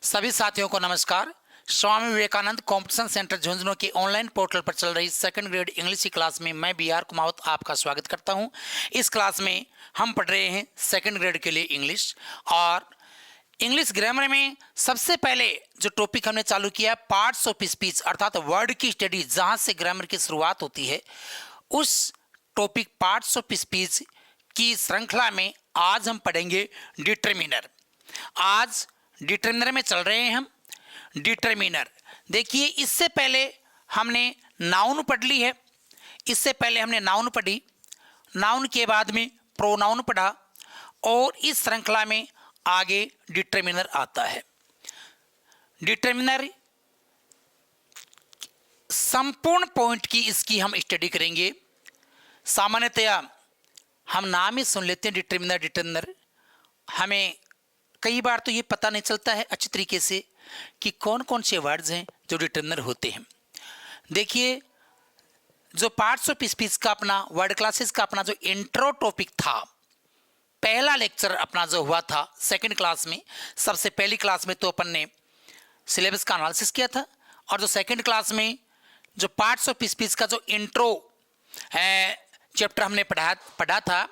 सभी साथियों को नमस्कार। स्वामी विवेकानंद कॉम्पिटिशन सेंटर झुंझुनू के ऑनलाइन पोर्टल पर चल रही सेकंड ग्रेड इंग्लिश की क्लास में मैं बी आर कुमावत आपका स्वागत करता हूं। इस क्लास में हम पढ़ रहे हैं सेकंड ग्रेड के लिए इंग्लिश, और इंग्लिश ग्रामर में सबसे पहले जो टॉपिक हमने चालू किया पार्ट्स ऑफ स्पीच, अर्थात वर्ड की स्टडी, जहां से ग्रामर की शुरुआत होती है। उस टॉपिक पार्ट्स ऑफ स्पीच की श्रृंखला में आज हम पढ़ेंगे डिटरमिनर। आज डिटरमिनर में चल रहे हैं हम। डिटरमिनर देखिए, इससे पहले हमने नाउन पढ़ ली है। इससे पहले हमने नाउन पढ़ी, नाउन के बाद में प्रोनाउन पढ़ा, और इस श्रृंखला में आगे डिटरमिनर आता है। डिटरमिनर संपूर्ण पॉइंट की इसकी हम स्टडी करेंगे। सामान्यतया हम नाम ही सुन लेते हैं डिटरमिनर डिटरमिनर, हमें कई बार तो ये पता नहीं चलता है अच्छी तरीके से कि कौन कौन से वर्ड्स हैं जो डिटरमिनर होते हैं। देखिए, जो पार्ट्स ऑफ स्पीच का अपना वर्ड क्लासेस का अपना जो इंट्रो टॉपिक था, पहला लेक्चर अपना जो हुआ था सेकंड क्लास में, सबसे पहली क्लास में तो अपन ने सिलेबस का एनालिसिस किया था, और जो सेकंड क्लास में जो पार्ट्स ऑफ स्पीच का जो इंट्रो चैप्टर हमने पढ़ा था,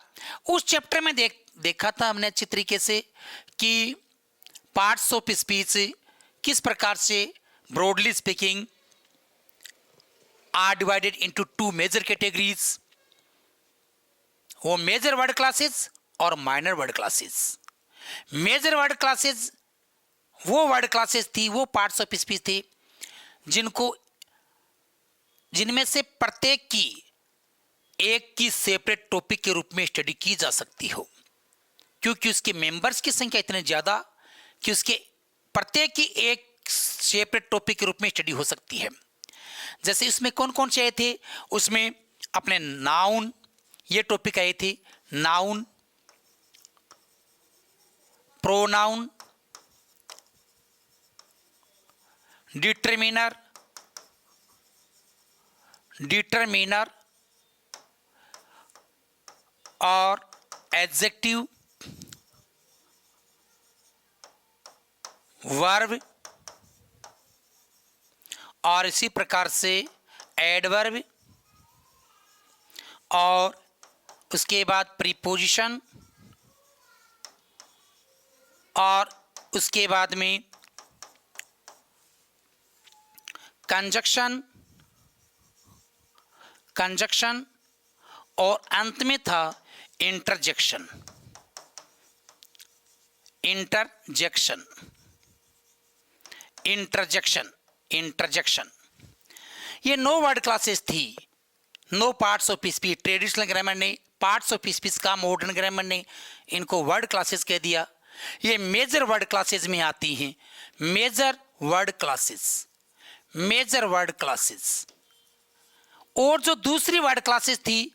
उस चैप्टर में देखा था हमने अच्छी तरीके से कि पार्ट्स ऑफ स्पीच किस प्रकार से broadly speaking are divided into two major categories, वो मेजर वर्ड क्लासेस और minor word classes. Major word classes वो वर्ड क्लासेस थी, वो पार्ट्स ऑफ स्पीच थे जिनमें से प्रत्येक की एक की सेपरेट टॉपिक के रूप में स्टडी की जा सकती हो, क्योंकि उसके मेंबर्स की संख्या इतने ज़्यादा कि उसके प्रत्येक की एक सेपरेट टॉपिक के रूप में स्टडी हो सकती है। जैसे इसमें कौन कौन से आए थे, उसमें अपने नाउन ये टॉपिक आए थे, नाउन, प्रोनाउन, डिटरमिनर, और एडजेक्टिव, वर्ब, और इसी प्रकार से एडवर्ब, और उसके बाद प्रीपोजिशन, और उसके बाद में कंजक्शन, और अंत में था इंटरजेक्शन। ये 9 वर्ड क्लासेस थी, 9 parts of speech. Traditional grammar ने पार्ट्स ऑफ स्पीच का, मॉडर्न ग्रामर ने इनको वर्ड क्लासेस कह दिया। ये मेजर वर्ड क्लासेस में आती हैं। मेजर वर्ड क्लासेस और जो दूसरी वर्ड क्लासेस थी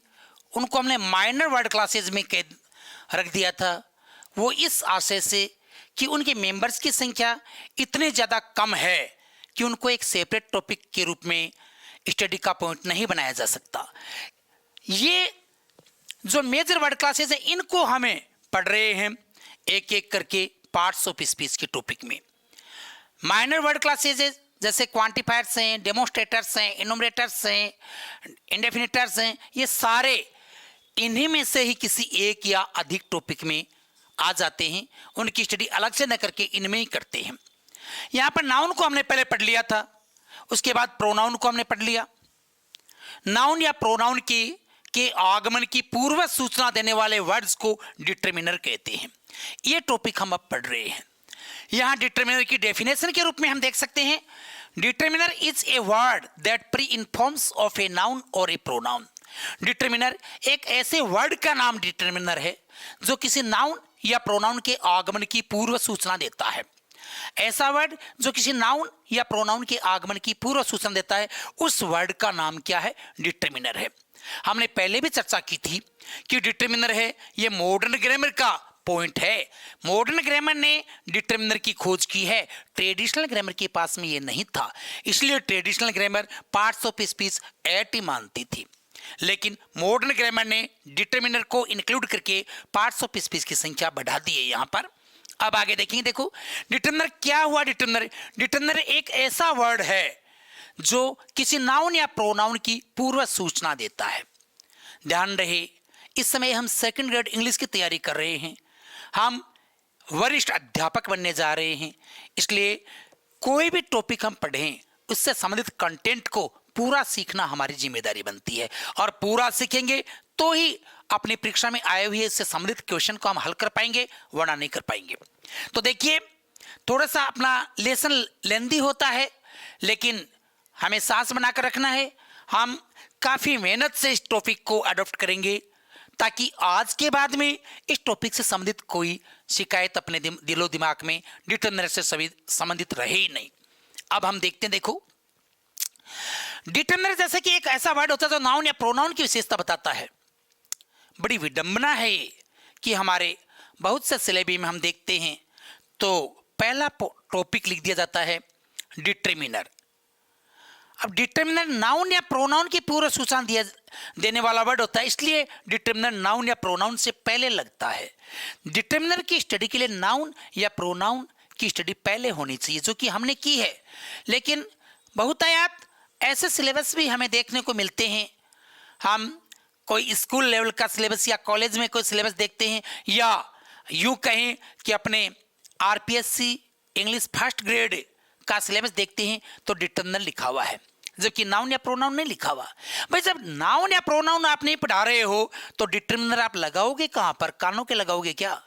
उनको हमने माइनर वर्ड क्लासेस में रख दिया था। वो इस आशय से कि उनके मेंबर्स की संख्या इतने ज़्यादा कम है कि उनको एक सेपरेट टॉपिक के रूप में स्टडी का पॉइंट नहीं बनाया जा सकता। ये जो मेजर वर्ड क्लासेस हैं, इनको हमें पढ़ रहे हैं एक एक करके पार्ट्स ऑफ स्पीच के टॉपिक में। माइनर वर्ड क्लासेस जैसे क्वांटिफायर्स हैं, डेमोस्ट्रेटर्स हैं, इनोमरेटर्स हैं, इंडेफिनेटर्स हैं, ये सारे इन्हीं में से ही किसी एक या अधिक टॉपिक में आ जाते हैं। उनकी स्टडी अलग से न करके इनमें ही करते हैं। यहाँ पर नाउन को हमने पहले पढ़ लिया था, उसके बाद प्रोनाउन को हमने पढ़ लिया। नाउन या प्रोनाउन के आगमन की पूर्व सूचना देने वाले वर्ड्स को डिटरमिनर कहते हैं। ये टॉपिक हम अब पढ़ रहे हैं। यहाँ डिटरमिनर की डेफिनेशन के रूप में हम देख सकते हैं, determiner is a word that pre informs of a noun और ए प्रोनाउन। डिटरमिनर एक ऐसे वर्ड का नाम डिटरमिनर है जो किसी नाउन या प्रोनाउन के आगमन की पूर्व सूचना देता है। ऐसा वर्ड जो किसी नाउन या प्रोनाउन के आगमन की पूर्व सूचना देता है, उस वर्ड का नाम क्या है? डिटरमिनर है। हमने पहले भी चर्चा की थी कि डिटरमिनर है, ये मॉडर्न ग्रामर का पॉइंट है। मॉडर्न ग्रामर ने डिटरमिनर की खोज की है, ट्रेडिशनल ग्रामर के पास में ये नहीं था, इसलिए traditional grammar parts of speech eight ही मानती थी। लेकिन मॉडर्न ग्रामर ने डिटरमिनर को इंक्लूड करके पार्ट्स ऑफ स्पीच की संख्या बढ़ा दी है यहाँ पर। अब आगे देखेंगे, देखो डिटरमिनर क्या हुआ। डिटरमिनर एक ऐसा वर्ड है जो किसी नाउन या प्रोनाउन की पूर्व सूचना देता है। ध्यान रहे, इस समय हम सेकंड ग्रेड इंग्लिश की तैयारी कर रहे हैं, हम वरिष्ठ अध्यापक बनने जा रहे हैं, इसलिए कोई भी टॉपिक हम पढ़ें उससे संबंधित कंटेंट को पूरा सीखना हमारी जिम्मेदारी बनती है, और पूरा सीखेंगे तो ही अपनी परीक्षा में आए हुए इससे संबंधित क्वेश्चन को हम हल कर पाएंगे, वरना नहीं कर पाएंगे। तो देखिए, थोड़ा सा अपना लेसन लेंदी होता है, लेकिन हमें सांस बनाकर रखना है। हम काफी मेहनत से इस टॉपिक को अडॉप्ट करेंगे ताकि आज के बाद में इस टॉपिक से संबंधित कोई शिकायत अपने दिलो दिमाग में डिटरमिनर से संबंधित रहे ही नहीं। अब हम देखते हैं, देखो डिटरमिनर जैसे कि एक ऐसा वर्ड होता है जो नाउन या प्रोनाउन की विशेषता बताता है। बड़ी विडंबना है कि हमारे बहुत से सिलेबस में हम देखते हैं तो पहला टॉपिक लिख दिया जाता है डिटरमिनर। अब डिटरमिनर नाउन या प्रोनाउन की पूर्व सूचना देने वाला वर्ड होता है, इसलिए डिटरमिनर नाउन या प्रोनाउन से पहले लगता है। डिटरमिनर की स्टडी के लिए नाउन या प्रोनाउन की स्टडी पहले होनी चाहिए, जो कि हमने की है। लेकिन बहुतायत ऐसे सिलेबस भी हमें देखने को मिलते हैं, हम कोई स्कूल लेवल का सिलेबस या कॉलेज में कोई सिलेबस देखते हैं, या यूं कहें कि अपने आरपीएससी इंग्लिश फर्स्ट ग्रेड का सिलेबस देखते हैं तो डिटरमिनर लिखा हुआ है, जबकि नाउन या प्रोनाउन नहीं लिखा हुआ। भाई जब नाउन या प्रोनाउन आप नहीं पढ़ा रहे हो तो डिटरमिनर आप लगाओगे कहां पर? कानों के लगाओगे क्या?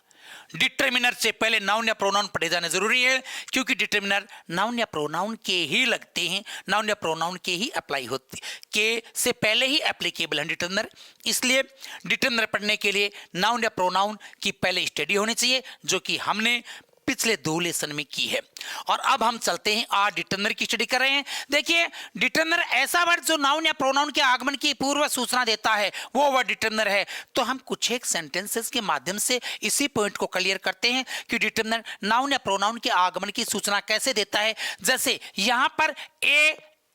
डिटरमिनर से पहले नाउन या प्रोनाउन पढ़े जाने जरूरी है, क्योंकि डिटरमिनर नाउन या प्रोनाउन के ही लगते हैं, नाउन या प्रोनाउन के ही अप्लाई होते के से पहले ही एप्लीकेबल है डिटरमिनर। इसलिए डिटरमिनर पढ़ने के लिए नाउन या प्रोनाउन की पहले स्टडी होनी चाहिए, जो कि हमने पिछले 2 लेसन में की है। और अब हम चलते हैं, आज डिटरमिनर की स्टडी कर रहे हैं। देखिए, डिटरमिनर ऐसा वर्ड जो नाउन या प्रोनाउन के आगमन की पूर्व सूचना देता है, वो वर्ड डिटरमिनर है। तो हम कुछ एक सेंटेंसेस के माध्यम से इसी पॉइंट को क्लियर करते हैं कि डिटरमिनर नाउन या प्रोनाउन के आगमन की सूचना कैसे देता है। जैसे यहां पर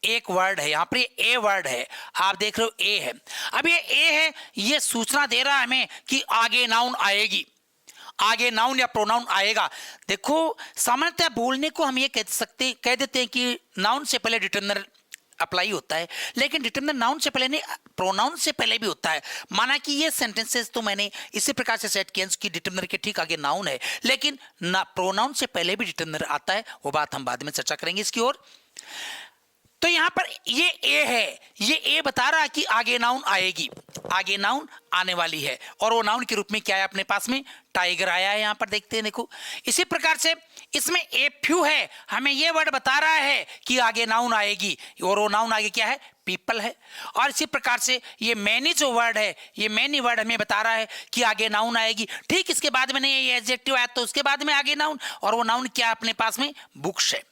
एक वर्ड है, यहां पर ए वर्ड है, आप देख रहे हो ए है। अब ये ए है, ये सूचना दे रहा है हमें कि आगे नाउन आएगी, आगे नाउन या प्रोनाउन आएगा। देखो, सामान्यतः बोलने को हम ये कह देते हैं कि नाउन से पहले डिटरमिनर अप्लाई होता है, लेकिन डिटरमिनर नाउन से पहले नहीं, प्रोनाउन से पहले भी होता है। माना कि ये सेंटेंसेस तो मैंने इसी प्रकार से सेट किए कि डिटरमिनर के ठीक आगे नाउन है, लेकिन ना प्रोनाउन से पहले भी डिटरमिनर आता है, वो बात हम बाद में चर्चा करेंगे इसकी ओर। तो यहां पर ये ए है, ये ए बता रहा है कि आगे नाउन आएगी, आगे नाउन आने वाली है, और वो नाउन के रूप में क्या है अपने पास में? टाइगर आया है, यहां पर देखते हैं, देखो। इसी प्रकार से इसमें ए फ्यू है, हमें ये वर्ड बता रहा है कि आगे नाउन आएगी, और वो नाउन आगे क्या है? पीपल है। और इसी प्रकार से ये मैनी जो वर्ड है, ये मैनी वर्ड हमें बता रहा है कि आगे नाउन आएगी। ठीक इसके बाद में नहीं, ये एडजेक्टिव आया तो उसके बाद में आगे नाउन, और वो नाउन क्या अपने पास में? बुक्स है।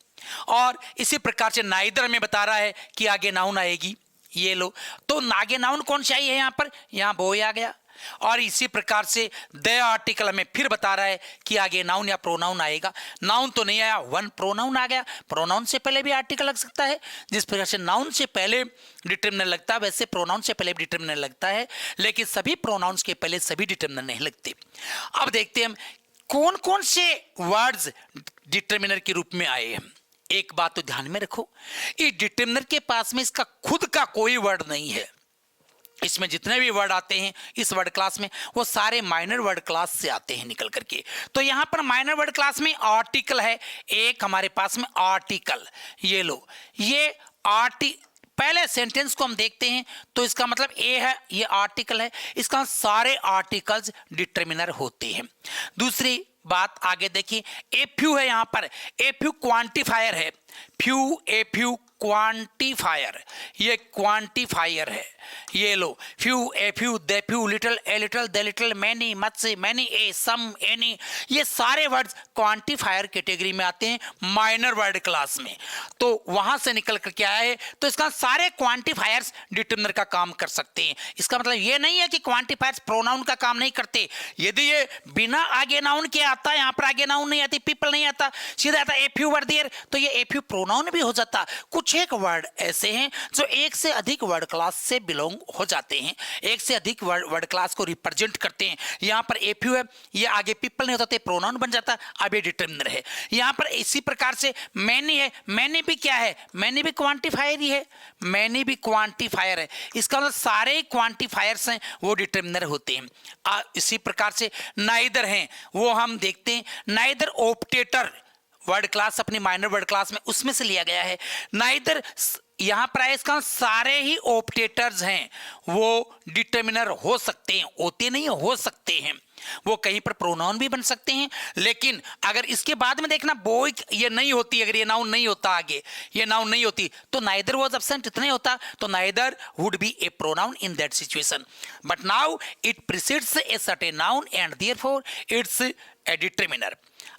और इसी प्रकार से नाइदर में बता रहा है कि आगे नाउन आएगी, ये लो। तो आगे नाउन कौन सी आई है? यहां पर, यहां बॉय आ गया। और इसी प्रकार से द आर्टिकल हमें फिर बता रहा है कि आगे नाउन या प्रोनाउन आएगा। नाउन तो नहीं आया, वन प्रोनाउन आ गया। प्रोनाउन से पहले भी आर्टिकल लग सकता है, जिस प्रकार से नाउन से पहले डिटरमिनर लगता है वैसे प्रोनाउन से पहले भी डिटरमिनर लगता है, लेकिन सभी प्रोनाउंस के पहले सभी डिटरमिनर नहीं लगते। अब देखते हैं हम कौन कौन से वर्ड्स डिटरमिनर के रूप में आए हैं। एक बात तो ध्यान में रखो, इस डिटरमिनर के पास में इसका खुद का कोई वर्ड नहीं है। इसमें जितने भी वर्ड आते हैं इस वर्ड क्लास में, वो सारे माइनर वर्ड क्लास से आते हैं निकल करके। तो यहां पर माइनर वर्ड क्लास में आर्टिकल है, एक हमारे पास में आर्टिकल, ये लो, ये पहले सेंटेंस को हम देखते हैं तो इसका मतलब ए है, ये आर्टिकल है, इसका सारे आर्टिकल्स डिटरमिनर होते हैं। दूसरी बात आगे देखिए, ए फ्यू है, यहां पर ए फ्यू क्वांटिफायर है, फ्यू ए फ्यू क्वांटिफायर, ये क्वांटिफायर है, ये लो, few a few the few little a little the little many much many a some any, ये सारे वर्ड्स क्वांटिफायर कैटेगरी में आते हैं माइनर वर्ड क्लास में। तो वहां से निकल कर क्या है, तो इसका सारे क्वांटिफायर्स डिटरमिनर का काम कर सकते हैं। इसका मतलब ये नहीं है कि क्वांटिफायर्स प्रोनाउन का काम नहीं करते। यदि ये बिना आगे नाउन के आता है, यहां पर आगे नाउन नहीं आती, पीपल नहीं आता, सीधा आता ए फ्यू वर्ड देयर, तो ये ए फ्यू प्रोनाउन भी हो जाता। कुछ कुछ एक वर्ड ऐसे हैं जो एक से अधिक वर्ड क्लास से बिलोंग हो जाते हैं, एक से अधिक वर्ड क्लास को रिप्रेजेंट करते हैं। यहाँ पर ए फ्यू है, ये आगे पीपल नहीं होता, प्रोनाउन बन जाता, अब ये डिटरमिनर है। यहाँ पर इसी प्रकार से मैनी है, मैनी भी क्या है, मैनी भी क्वांटिफायर ही है, मैनी भी क्वांटिफायर है। इसका मतलब सारे क्वांटिफायर्स हैं वो डिटरमिनर होते हैं। इसी प्रकार से नाइदर हैं, वो हम देखते हैं, नाइदर ऑप्टेटर वर्ड क्लास अपनी माइनर वर्ड क्लास में उसमें से लिया गया है। नाइदर यहां पर है, इसका सारे ही ऑप्टेटर्स हैं वो डिटरमिनर हो सकते हैं, होते नहीं हो सकते हैं, वो कहीं पर प्रोनाउन भी बन सकते हैं। लेकिन अगर इसके बाद में देखना बॉय ये नहीं होती, अगर ये नाउन नहीं होता, आगे ये नाउन नहीं होती तो नाइदर वाज एब्सेंट इतना ही होता, तो neither would be A pronoun in that situation, but now it precedes a certain noun and therefore it's a determiner.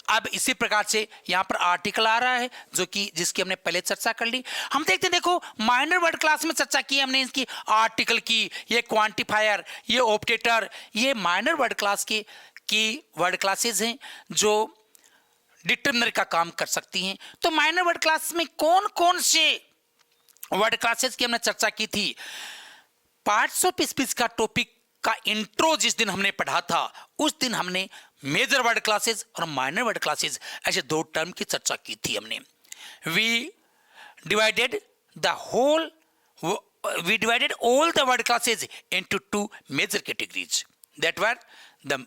अब इसी प्रकार से यहां पर आर्टिकल आ रहा है जो कि जिसकी हमने पहले चर्चा कर ली। हम देखते हैं, देखो माइनर वर्ड क्लास में चर्चा की हमने, इसकी आर्टिकल की, ये क्वांटिफायर, ये ऑप्टेटर, ये माइनर वर्ड क्लास की वर्ड क्लासेस हैं जो डिटरमिनर का काम कर सकती हैं। तो माइनर वर्ड क्लास में कौन कौन से वर्ड क्लासेस की हमने चर्चा की थी? पार्ट्स ऑफ स्पीच का टॉपिक का इंट्रो जिस दिन हमने पढ़ा था उस दिन हमने मेजर वर्ड क्लासेस और माइनर वर्ड क्लासेस ऐसे दो टर्म की चर्चा की थी हमने। We divided all the word classes into two major categories, that were the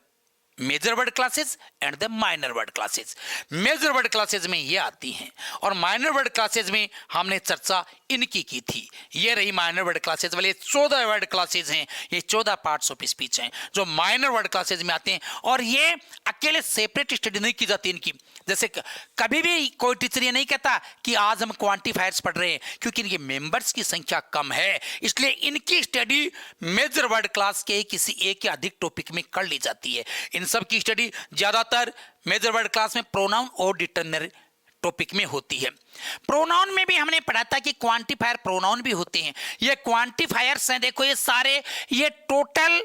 major word classes and the minor word classes. Major word classes में ये आती हैं और माइनर वर्ड क्लासेस में हमने चर्चा इनकी की थी। ये रही माइनर वर्ड क्लासेस वाले 14 वर्ड क्लासेस हैं, ये 14 पार्ट्स ऑफ स्पीच हैं जो माइनर वर्ड क्लासेस में आते हैं, और ये अकेले सेपरेट स्टडी नहीं की जाती इनकी। जैसे कभी भी कोई टीचर ये नहीं कहता कि आज हम क्वांटिफायर्स पढ़ रहे हैं, क्योंकि इनके मेंबर्स की संख्या कम है, इसलिए इनकी स्टडी मेजर वर्ड क्लास के किसी एक या अधिक टॉपिक में कर ली जाती है। इन सब की स्टडी ज्यादातर मेजर वर्ड क्लास में प्रोनाउन और डिटरमिनर टॉपिक में होती है। प्रोनाउन में भी हमने पढ़ा था कि क्वांटिफायर प्रोनाउन भी होते हैं। ये क्वांटिफायर्स हैं, देखो ये सारे, ये टोटल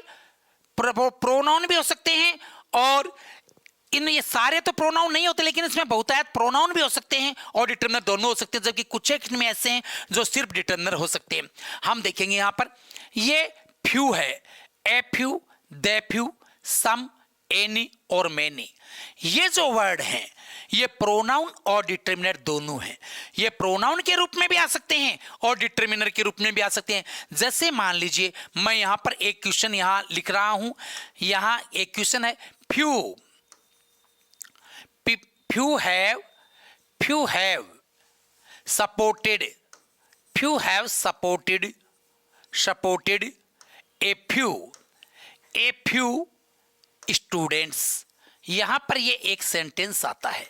प्रोनाउन भी हो सकते हैं, और ये सारे तो प्रोनाउन नहीं होते, लेकिन इसमें बहुतायत प्रोनाउन भी हो सकते हैं और डिटरमिनर दोनों हो सकते हैं, जबकि कुछ एक में ऐसे हैं जो सिर्फ डिटरमिनर हो सकते हैं। हम देखेंगे यहां पर ये फ्यू है, a few, the few, some, any और मैनी। ये जो वर्ड हैं ये प्रोनाउन और डिटरमिनर दोनों हैं। ये प्रोनाउन के रूप में भी आ सकते हैं और डिटरमिनर के रूप में भी आ सकते हैं। जैसे मान लीजिए मैं यहां पर एक क्वेश्चन यहां लिख रहा हूं, यहां एक क्वेश्चन है, few have supported a few students. यहां पर ये एक सेंटेंस आता है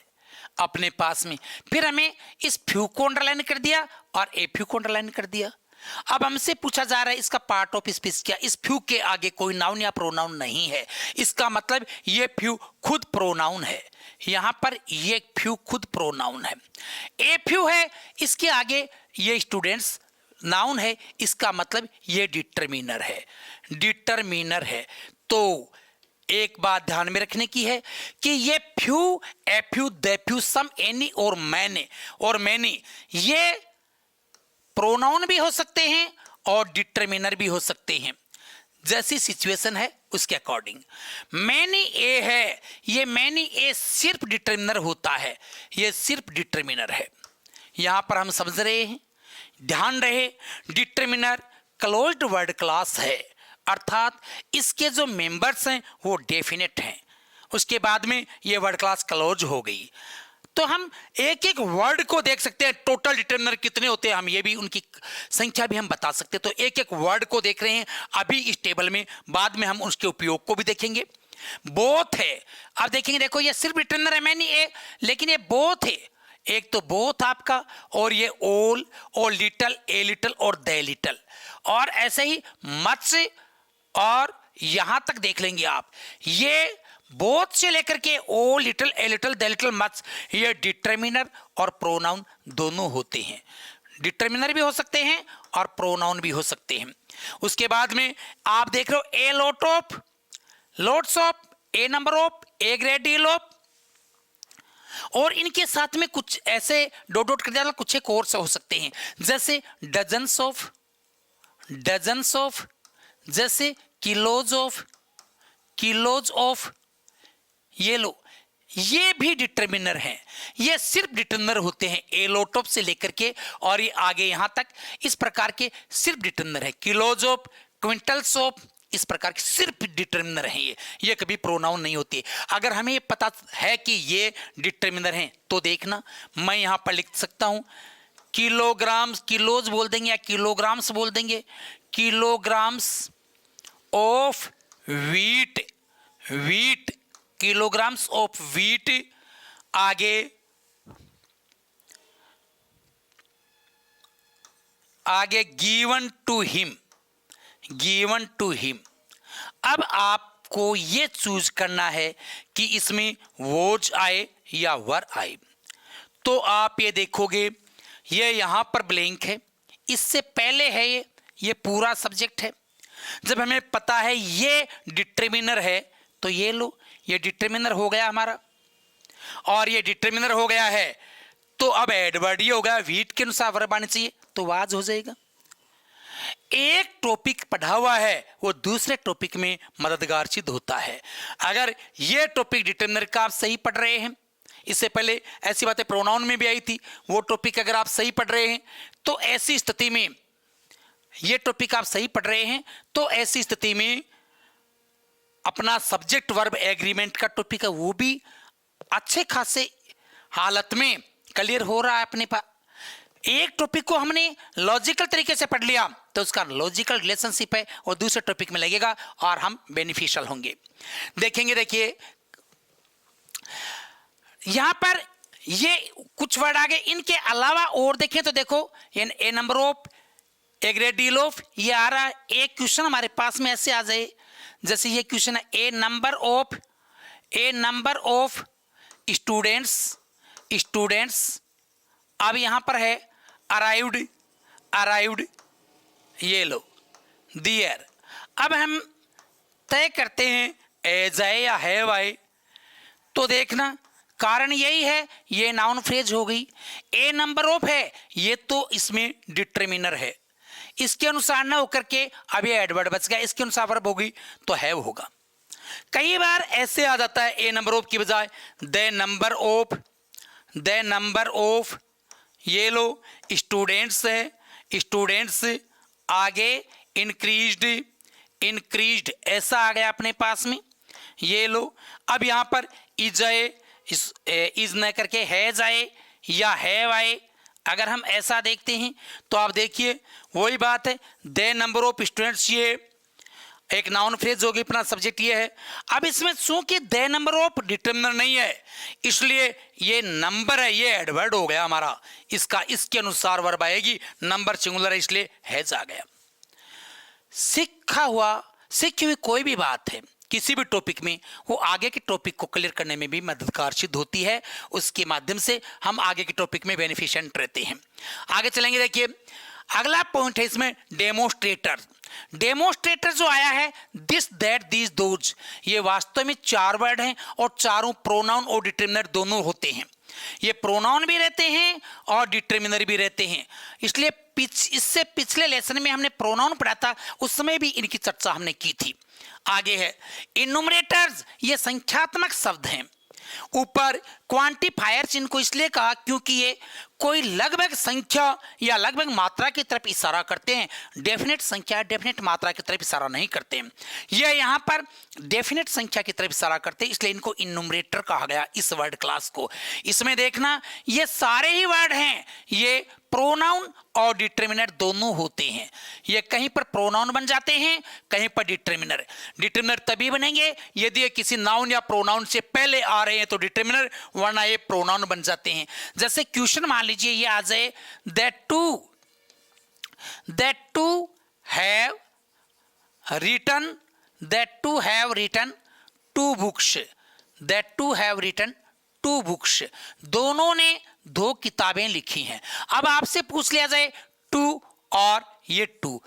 अपने पास में, फिर हमें इस फ्यू को अंडरलाइन कर दिया और ए फ्यू को अंडरलाइन कर दिया। अब हमसे पूछा जा रहा है इसका पार्ट ऑफ स्पीच क्या? इस फ्यू के आगे कोई नाउन या प्रोनाउन नहीं है, इसका मतलब ये फ्यू खुद प्रोनाउन है। यहां पर ये फ्यू खुद प्रोनाउन है। ए फ्यू है, इसके आगे ये स्टूडेंट्स नाउन है, इसका मतलब ये डिटरमिनर है। तो एक बात ध्यान में रखने की है कि ये few, a few, the few, some, any और मैनी ये प्रोनाउन भी हो सकते हैं और डिटरमिनर भी हो सकते हैं, जैसी सिचुएशन है उसके अकॉर्डिंग। मैनी ए है, ये मैनी ए सिर्फ डिटरमिनर होता है, ये सिर्फ डिटरमिनर है। यहां पर हम समझ रहे हैं, ध्यान रहे, डिटरमिनर क्लोज्ड वर्ड क्लास है, अर्थात इसके जो मेंबर्स हैं वो डेफिनेट हैं। उसके बाद में ये वर्ड क्लास क्लोज हो गई, तो हम एक एक वर्ड को देख सकते हैं, टोटल डिटरमिनर कितने होते हैं, हम ये भी उनकी संख्या भी हम बता सकते हैं। तो एक एक वर्ड को देख रहे हैं अभी इस टेबल में, बाद में हम उसके उपयोग को भी देखेंगे। बोथ है, अब देखेंगे, देखो ये सिर्फ डिटरमिनर है मैनी ए, लेकिन ये बोथ है, एक तो बोथ आपका, और ये ऑल और लिटल, ए लिटल और दे लिटल, और ऐसे ही मच, और यहां तक देख लेंगे आप, ये बोथ से लेकर के ओ little, a little, the little, much, ये डिटरमिनर और प्रोनाउन दोनों होते हैं। डिटरमिनर भी हो सकते हैं और प्रोनाउन भी हो सकते हैं। उसके बाद में आप देख रहे हो ए lot of, lots of, A number of, a great deal of, और इनके साथ में कुछ ऐसे डॉट डॉट कर दिया, कुछ एक और हो सकते हैं, जैसे डजन्स ऑफ, जैसे किलोज ऑफ, ये लो, ये भी डिटर्मिनर हैं। ये सिर्फ डिटर्मिनर होते हैं एलोटॉप से लेकर के और ये आगे यहां तक, इस प्रकार के सिर्फ डिटर्मिनर है। किलोज ऑफ, क्विंटल्स ऑफ, इस प्रकार के सिर्फ डिटर्मिनर हैं ये कभी प्रोनाउन नहीं होती। अगर हमें ये पता है कि ये डिटर्मिनर हैं तो देखना, मैं यहां पर लिख सकता हूं किलोग्राम्स, किलोज बोल देंगे या किलोग्राम्स बोल देंगे, kilograms of wheat, kilograms of wheat, आगे गिवन टू हिम। अब आपको ये चूज करना है कि इसमें वॉज आए या वर आए। तो आप ये देखोगे, ये यहां पर ब्लैंक है, इससे पहले है ये पूरा सब्जेक्ट है। जब हमें पता है ये डिटर्मिनर है तो ये लो, ये डिटर्मिनर हो गया हमारा, और ये डिटर्मिनर हो गया है तो अब एडवर्ड ही हो गया, व्हीट के अनुसार वर्ब आने चाहिए तो वाज हो जाएगा। एक टॉपिक पढ़ा हुआ है वो दूसरे टॉपिक में मददगार सिद्ध होता है। अगर ये टॉपिक डिटर्मिनर का आप सही पढ़ रहे हैं, इससे पहले ऐसी बातें प्रोनाउन में भी आई थी, वो टॉपिक अगर आप सही पढ़ रहे हैं तो ऐसी स्थिति में, ये टॉपिक आप सही पढ़ रहे हैं तो ऐसी स्थिति में अपना सब्जेक्ट वर्ब एग्रीमेंट का टॉपिक है वो भी अच्छे खासे हालत में क्लियर हो रहा है अपने पास। एक टॉपिक को हमने लॉजिकल तरीके से पढ़ लिया तो उसका लॉजिकल रिलेशनशिप है और दूसरे टॉपिक में लगेगा और हम बेनिफिशियल होंगे। देखेंगे, देखिए यहां पर ये कुछ वर्ड आ गए, इनके अलावा और देखें तो देखो a number of, a great deal of, ये आ रहा है। एक क्वेश्चन हमारे पास में ऐसे आ जाए, जैसे ये क्वेश्चन है ए नंबर ऑफ स्टूडेंट्स, अब यहां पर है अराइव्ड, ये लो दियर। अब हम तय करते हैं एज आए या हैव आए, तो देखना कारण यही है, ये नाउन फ्रेज हो गई। ए नंबर ऑफ है, ये तो इसमें डिटर्मिनर है, इसके अनुसार ना होकर के अब ये एडवर्ड बच गया, इसके अनुसार वर्ब होगी तो हैव होगा। कई बार ऐसे आ जाता है ए नंबर ऑफ की बजाय द नंबर ऑफ, ये लो स्टूडेंट्स है, स्टूडेंट्स आगे इंक्रीज्ड ऐसा आ गया अपने पास में, ये लो। अब यहां पर इज न करके हैज आए या हैव आए, अगर हम ऐसा देखते हैं तो आप देखिए वही बात है, द नंबर ऑफ स्टूडेंट्स ये एक नाउन फ्रेज होगी, अपना सब्जेक्ट ये है। अब इसमें चूंकि द नंबर ऑफ डिटर्मिनर नहीं है इसलिए ये नंबर है, ये एडवर्ड हो गया हमारा, इसके अनुसार वर्ब आएगी, नंबर सिंगुलर है इसलिए हैज आ गया। सीखी हुई कोई भी बात है किसी भी टॉपिक में, वो आगे के टॉपिक को क्लियर करने में भी मददगार सिद्ध होती है, उसके माध्यम से हम आगे के टॉपिक में बेनिफिशिएंट रहते हैं। आगे चलेंगे, देखिए अगला पॉइंट है इसमें डेमोस्ट्रेटर जो आया है, दिस दैट दीज दोज, ये वास्तव में चार वर्ड हैं और चारों प्रोनाउन और डिटर्मिनर दोनों होते हैं। ये प्रोनाउन भी रहते हैं और डिटर्मिनर भी रहते हैं, इसलिए इससे पिछले लेसन में हमने प्रोनाउन पढ़ा था, उस समय भी इनकी चर्चा हमने की थी। आगे है इन्यूमरेटर्स, ये संख्यात्मक शब्द हैं। ऊपर क्वांटिफायर्स इनको इसलिए कहा क्योंकि ये कोई लगभग संख्या या लगभग मात्रा की तरफ इशारा करते हैं, डेफिनेट संख्या डेफिनेट मात्रा की तरफ इशारा नहीं करते हैं। ये यहाँ पर डेफिनेट संख्या की तरफ इशारा करते हैं, इसलिए इनको इन्यूमरेटर कहा गया इस वर्ड क्लास को। इसमें देखना ये सारे ही वर्ड हैं, ये प्रोनाउन और डिटर्मिनर दोनों होते हैं। ये कहीं पर प्रोनाउन बन जाते हैं, कहीं पर डिटर्मिनर। डिटर्मिनर तभी बनेंगे यदि ये किसी नाउन या प्रोनाउन से पहले आ रहे हैं तो डिटर्मिनर, वरना ये प्रोनाउन बन जाते हैं। जैसे क्वेश्चन मान लीजिए ये आ जाए that to have written two books, दोनों ने 2 किताबें लिखी हैं। अब आपसे पूछ लिया जाए टू और ये टू,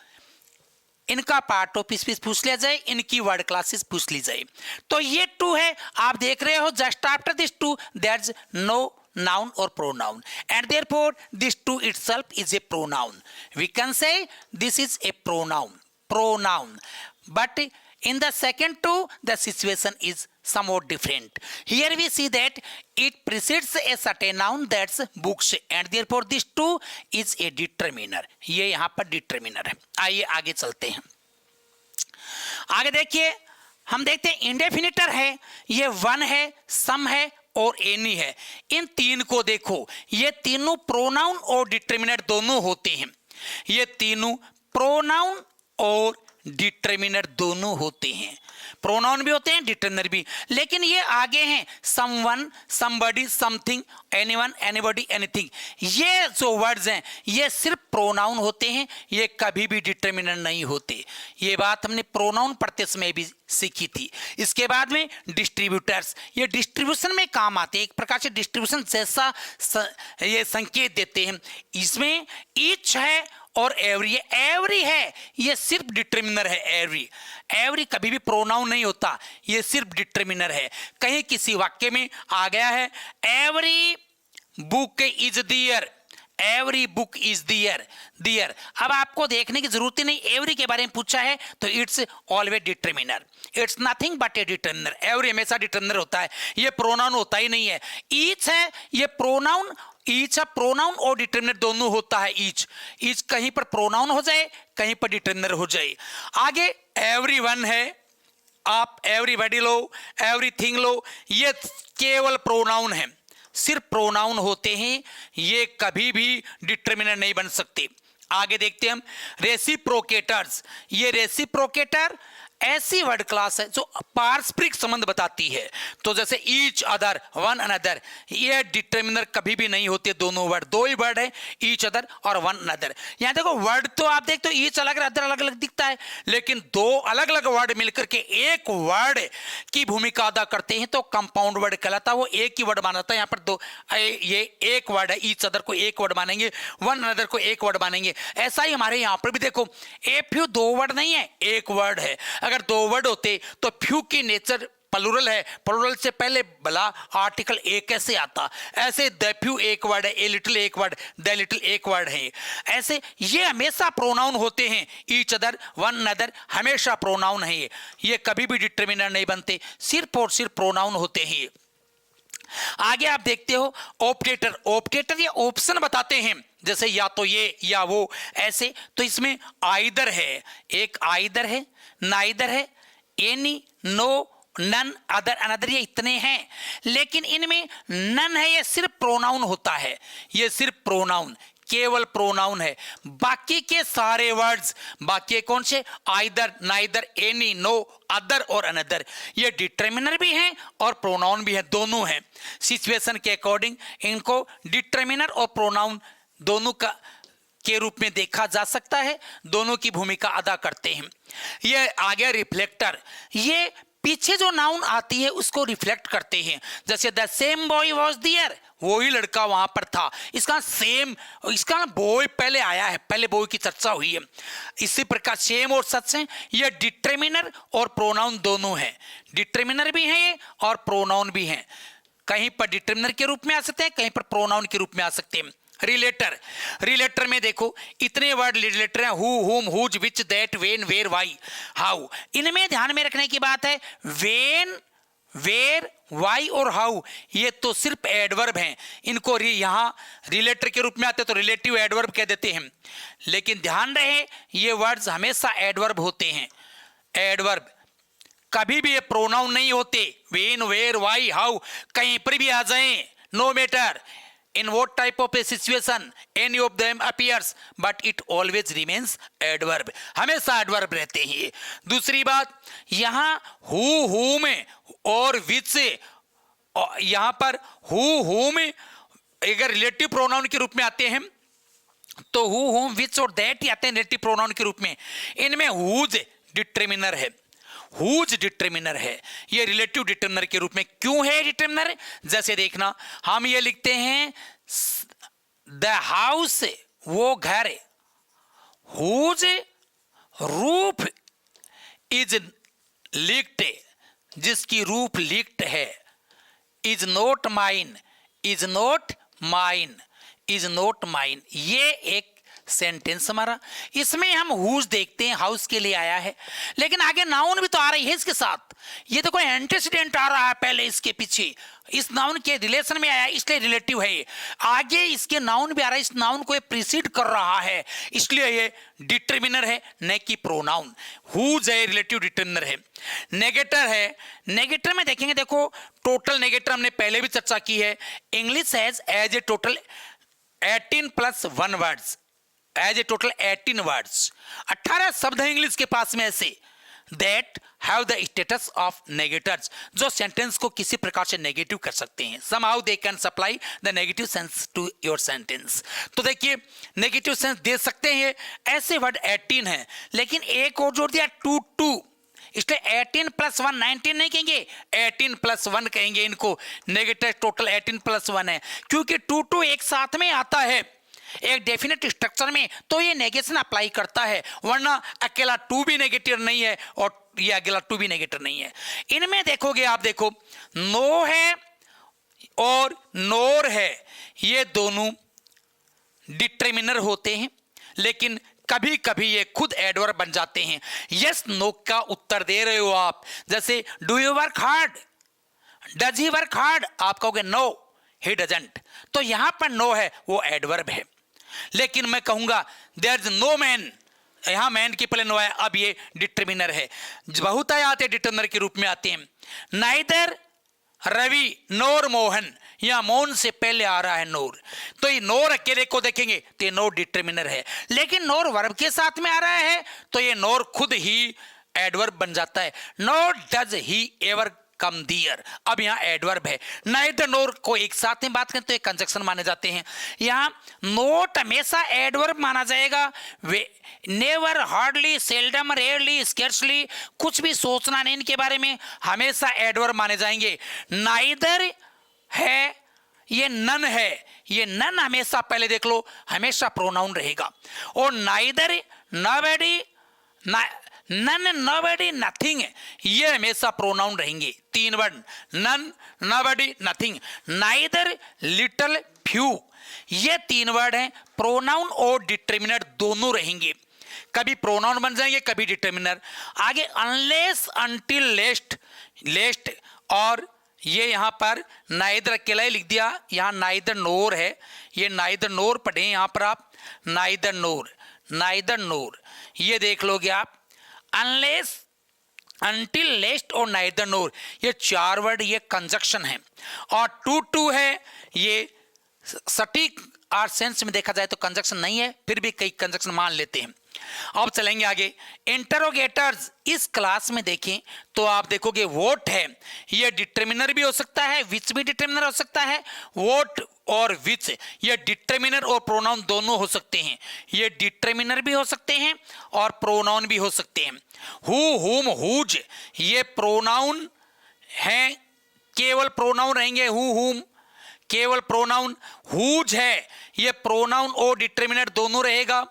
इनका पार्ट ऑफ स्पीच पूछ लिया जाए, इनकी वर्ड क्लासेस पूछ ली जाए। तो ये टू है, आप देख रहे हो just after this too there is no noun or pronoun, and therefore this to itself is a pronoun. We can say this is a pronoun, but in the second two the situation is somewhat different. Here we see that it precedes a certain noun, that's books, and therefore this two is a determiner. ये यहाँ पर determiner है। आइए आगे चलते हैं। आगे देखिए, हम देखते हैं इंडेफिनिटर है, ये वन है, सम है और एनी है। इन तीन को देखो, ये तीनों प्रोनाउन और डिटरमिनर दोनों होते हैं। ये तीनों प्रोनाउन और डिटरमिनर दोनों होते हैं, प्रोनाउन भी होते हैं, डिटरमिनर भी। लेकिन ये आगे हैं someone, somebody, something, anyone, anybody, anything. ये जो वर्ड्स हैं ये सिर्फ प्रोनाउन होते हैं, ये कभी भी डिटरमिनर नहीं होते। ये बात हमने प्रोनाउन पढ़ते समय भी सीखी थी। इसके बाद में डिस्ट्रीब्यूटर्स, ये डिस्ट्रीब्यूशन में काम आते हैं, एक प्रकार से डिस्ट्रीब्यूशन जैसा ये संकेत देते हैं। इसमें ईच है और एवरी है, ये सिर्फ डिटरमिनर है। एवरी कभी भी प्रोनाउन नहीं होता, ये सिर्फ डिटरमिनर है। कहीं किसी वाक्य में आ गया है every book is there, every book is there. अब आपको देखने की जरूरत ही नहीं, एवरी के बारे में पूछा है तो it's always determiner, it's nothing but A determiner. Every हमेशा डिटरमिनर होता है, ये प्रोनाउन होता ही नहीं है। ईच है, ये प्रोनाउन, ईच प्रोनाउन और डिटरमिनर दोनों होता है। ईच कहीं पर प्रोनाउन हो जाए, कहीं पर डिटरमिनर हो जाए। आगे एवरीवन है, आप एवरीबॉडी लो, एवरीथिंग लो, ये केवल प्रोनाउन है, सिर्फ प्रोनाउन होते हैं, ये कभी भी डिटरमिनर नहीं बन सकते। आगे देखते हैं हम रेसिप्रोकेटर्स। ये रेसिप्रोकेटर ऐसी वर्ड क्लास है जो पारस्परिक संबंध बताती है। तो जैसे ईच अदर, वन अनदर, ये डिटरमिनर कभी भी नहीं होते। दोनों वर्ड, दो ही वर्ड है, ईच अदर और वन अनदर। यहाँ देखो वर्ड तो आप देखते हो ईच अलग अदर अलग अलग दिखता है, लेकिन दो अलग अलग वर्ड मिलकर के एक वर्ड की भूमिका अदा करते हैं तो कंपाउंड वर्ड कहलाता है। वो एक ही वर्ड माना था। यहाँ पर दो, ये एक वर्ड है, ईच अदर को एक वर्ड मानेंगे, वन अनदर को एक वर्ड मानेंगे। ऐसा ही हमारे यहाँ पर भी देखो, ए फ्यू दो वर्ड नहीं है, एक वर्ड है। अगर दो वर्ड होते तो फ्यू की नेचर प्लूरल है, प्लूरल से पहले भला आर्टिकल ए कैसे आता। ऐसे द फ्यू एक वर्ड है, ए लिटिल एक वर्ड, द लिटिल एक वर्ड है। ऐसे ये हमेशा प्रोनाउन होते हैं, ईच अदर, वन अदर हमेशा प्रोनाउन है। ये कभी भी डिटरमिनर नहीं बनते, सिर्फ और सिर्फ प्रोनाउन होते हैं। आगे आप देखते हो ऑप्टेटर। ऑप्टेटर ये ऑप्शन बताते हैं, जैसे या तो ये या वो, ऐसे। तो इसमें आइदर है, एक आइदर है, नाइदर है, any, no, none, other, another, ये इतने हैं। लेकिन इनमें नन है, ये सिर्फ प्रोनाउन होता है, ये सिर्फ प्रोनाउन, केवल प्रोनाउन है। बाकी के सारे वर्ड्स, बाकी कौन से, either, neither, any, no, other और अनदर, ये डिटरमिनर भी हैं और प्रोनाउन भी है, दोनों हैं। सिचुएशन के अकॉर्डिंग इनको डिटरमिनर और प्रोनाउन दोनों का के रूप में देखा जा सकता है, दोनों की भूमिका अदा करते हैं। ये आ गया रिफ्लेक्टर। ये पीछे जो नाउन आती है उसको रिफ्लेक्ट करते हैं। जैसे the same boy was there, वो ही लड़का वहां पर था। इसका सेम, इसका बॉय पहले आया है, पहले बॉय की चर्चा हुई है। इसी प्रकार सेम और सच है, ये डिटरमिनर और प्रोनाउन दोनों हैं। डिटरमिनर भी हैं ये और प्रोनाउन भी हैं। कहीं पर डिटरमिनर के रूप में आ सकते हैं, कहीं पर प्रोनाउन के रूप में आ सकते हैं। रिलेटर, रिलेटर में देखो इतने वर्ड रिलेटर हैं, who, whom, whose, which, that, when, where, why, how. इनमें ध्यान में रखने की बात है, वेन, वेयर, वाई और हाउ ये तो सिर्फ एडवर्ब हैं। इनको यहाँ रिलेटर के रूप में आते तो रिलेटिव एडवर्ब कह देते हैं। लेकिन ध्यान रहे ये वर्ड्स हमेशा एडवर्ब होते हैं। एडवर्ब कभी भी ये प्रोनाउन नहीं होते। वेन, वेयर, वाई, हाउ कहीं पर भी आ जाएं, no matter in what type of a situation any of them appears, but it always remains adverb, हमेशा adverb रहते हैं। दूसरी बात, यहाँ who, whom और which से, यहाँ पर who, whom अगर रिलेटिव प्रोनाउन के रूप में आते हैं तो who, whom, which और that ही आते हैं रिलेटिव प्रोनाउन के रूप में। इनमें whose डिटरमिनर है, हुज डिटरमिनर है, ये रिलेटिव डिटरमिनर के रूप में। क्यों है डिटरमिनर? जैसे देखना, हम ये लिखते हैं द हाउस, वो घर, हुज रूप इज लीक्ड, जिसकी रूप लीक्ड है, is not mine, is not mine, is not mine, ये एक सेंटेंस हमारा। इसमें हम हुज देखते हैं, हाउस के लिए आया है, लेकिन आगे नाउन भी तो आ रही है इसके साथ। ये तो कोई एंटीसीडेंट आ रहा है पहले इसके पीछे, इस नाउन के रिलेशन में आया, इसलिए रिलेटिव है ये। आगे इसके नाउन भी आ रहा है, इस नाउन को ये प्रीसीड कर रहा है, इसलिए ये डिटर्मिनर है, न कि प्रोनाउन। हुज है, रिलेटिव डिटर्मिनर है। नेगेटर है, नेगेटर में देखेंगे, देखो टोटल नेगेटर हमने पहले भी चर्चा की है। English has as a total 18 + 1 words, as a total 18 words, 18 शब्द है इंग्लिश के पास में ऐसे, that have the status of negators, जो सेंटेंस को किसी प्रकार से नेगेटिव कर सकते हैं। somehow they can supply the negative sense to your sentence। तो देखिए नेगेटिव सेंस दे सकते हैं, ऐसे वर्ड 18 है, लेकिन एक और जोड़ दिया टू, इसलिए 18 + 1 19 नहीं कहेंगे, 18 + 1 कहेंगे इनको। नेगेटिव टोटल 18 + 1 है, क्योंकि टू एक साथ में आता है एक डेफिनेट स्ट्रक्चर में, तो ये नेगेशन अप्लाई करता है, वरना अकेला टू भी नेगेटिव नहीं है और ये अकेला टू भी नेगेटिव नहीं है। इनमें देखोगे आप, देखो नो है और नोर है, ये दोनों डिटर्मिनर होते हैं, लेकिन कभी कभी ये खुद एडवर्ब बन जाते हैं। यस नो का उत्तर दे रहे हो आप, जैसे do you work hard, does he work hard, आप कहोगे नो ही डजंट, तो यहां पर नो है, वो एडवर्ब है। लेकिन मैं कहूंगा देयर इज नो मैन, यहां मैन के पहले नो है, अब ये डिटर्मिनर है। बहुत आते डिटर्मिनर के रूप में आते हैं। नाइदर रवि नोर मोहन, यहां मोहन से पहले आ रहा है नोर, तो ये नोर अकेले को देखेंगे तो ये नोर डिटर्मिनर है, लेकिन नोर वर्ब के साथ में आ रहा है तो ये नोर खुद ही एडवर्ब बन जाता है। नोर डज ही एवर कम दियर, अब यहाँ एडवर्ब है। नाइदर नोर को एक साथ में बात करें तो एक कंजक्शन माने जाते हैं। यहाँ नोट हमेशा एडवर्ब माना जाएगा, वे never, hardly, seldom, rarely, scarcely, कुछ भी सोचना नहीं इनके बारे में, हमेशा एडवर्ब माने जाएंगे। नाइदर है, ये नन है, ये नन हमेशा पहले देख लो हमेशा प्रोनाउन रहेगा। और neither, nobody, none, nobody, nothing, ये हमेशा प्रोनाउन रहेंगे। 3 word, none, nobody, nothing. Neither, little, few, ये 3 वर्ड हैं, प्रोनाउन और डिटर्मिनर दोनों रहेंगे, कभी प्रोनाउन बन जाएंगे कभी डिटर्मिनर। आगे अनलेस, अनटिल, लेस्ट, लेस्ट, और ये यहां पर नाइदर अकेला ही लिख दिया, यहां नाइदर नोर है, ये नाइदर नोर पढ़े यहां पर आप, नाइदर नोर, नाइदर नोर, ये देख लोगे आप। अनलेस, अनटिल, लेस्ट और नाइदर नोर, ये 4 वर्ड, ये कंजक्शन है। और टू है, ये सटीक और सेंस में देखा जाए तो कंजक्शन नहीं है, फिर भी कई कंजक्शन मान लेते हैं। अब चलेंगे आगे। इंटरोगेटर्स, इस क्लास में देखें तो आप देखोगे वोट है, ये डिटर्मिनर भी हो सकता है, विच भी डिटर्मिनर हो सकता है। वोट और विच ये डिटर्मिनर और प्रोनाउन दोनों हो सकते हैं, ये डिटर्मिनर भी हो सकते हैं और प्रोनाउन भी हो सकते हैं। हु, हुम, हुज, ये प्रोनाउन हैं, केवल प्रोनाउन रहेंगे, हु, हुम केवल प्रोनाउन। हुज है, ये प्रोनाउन और डिटर्मिनर दोनों रहेगा।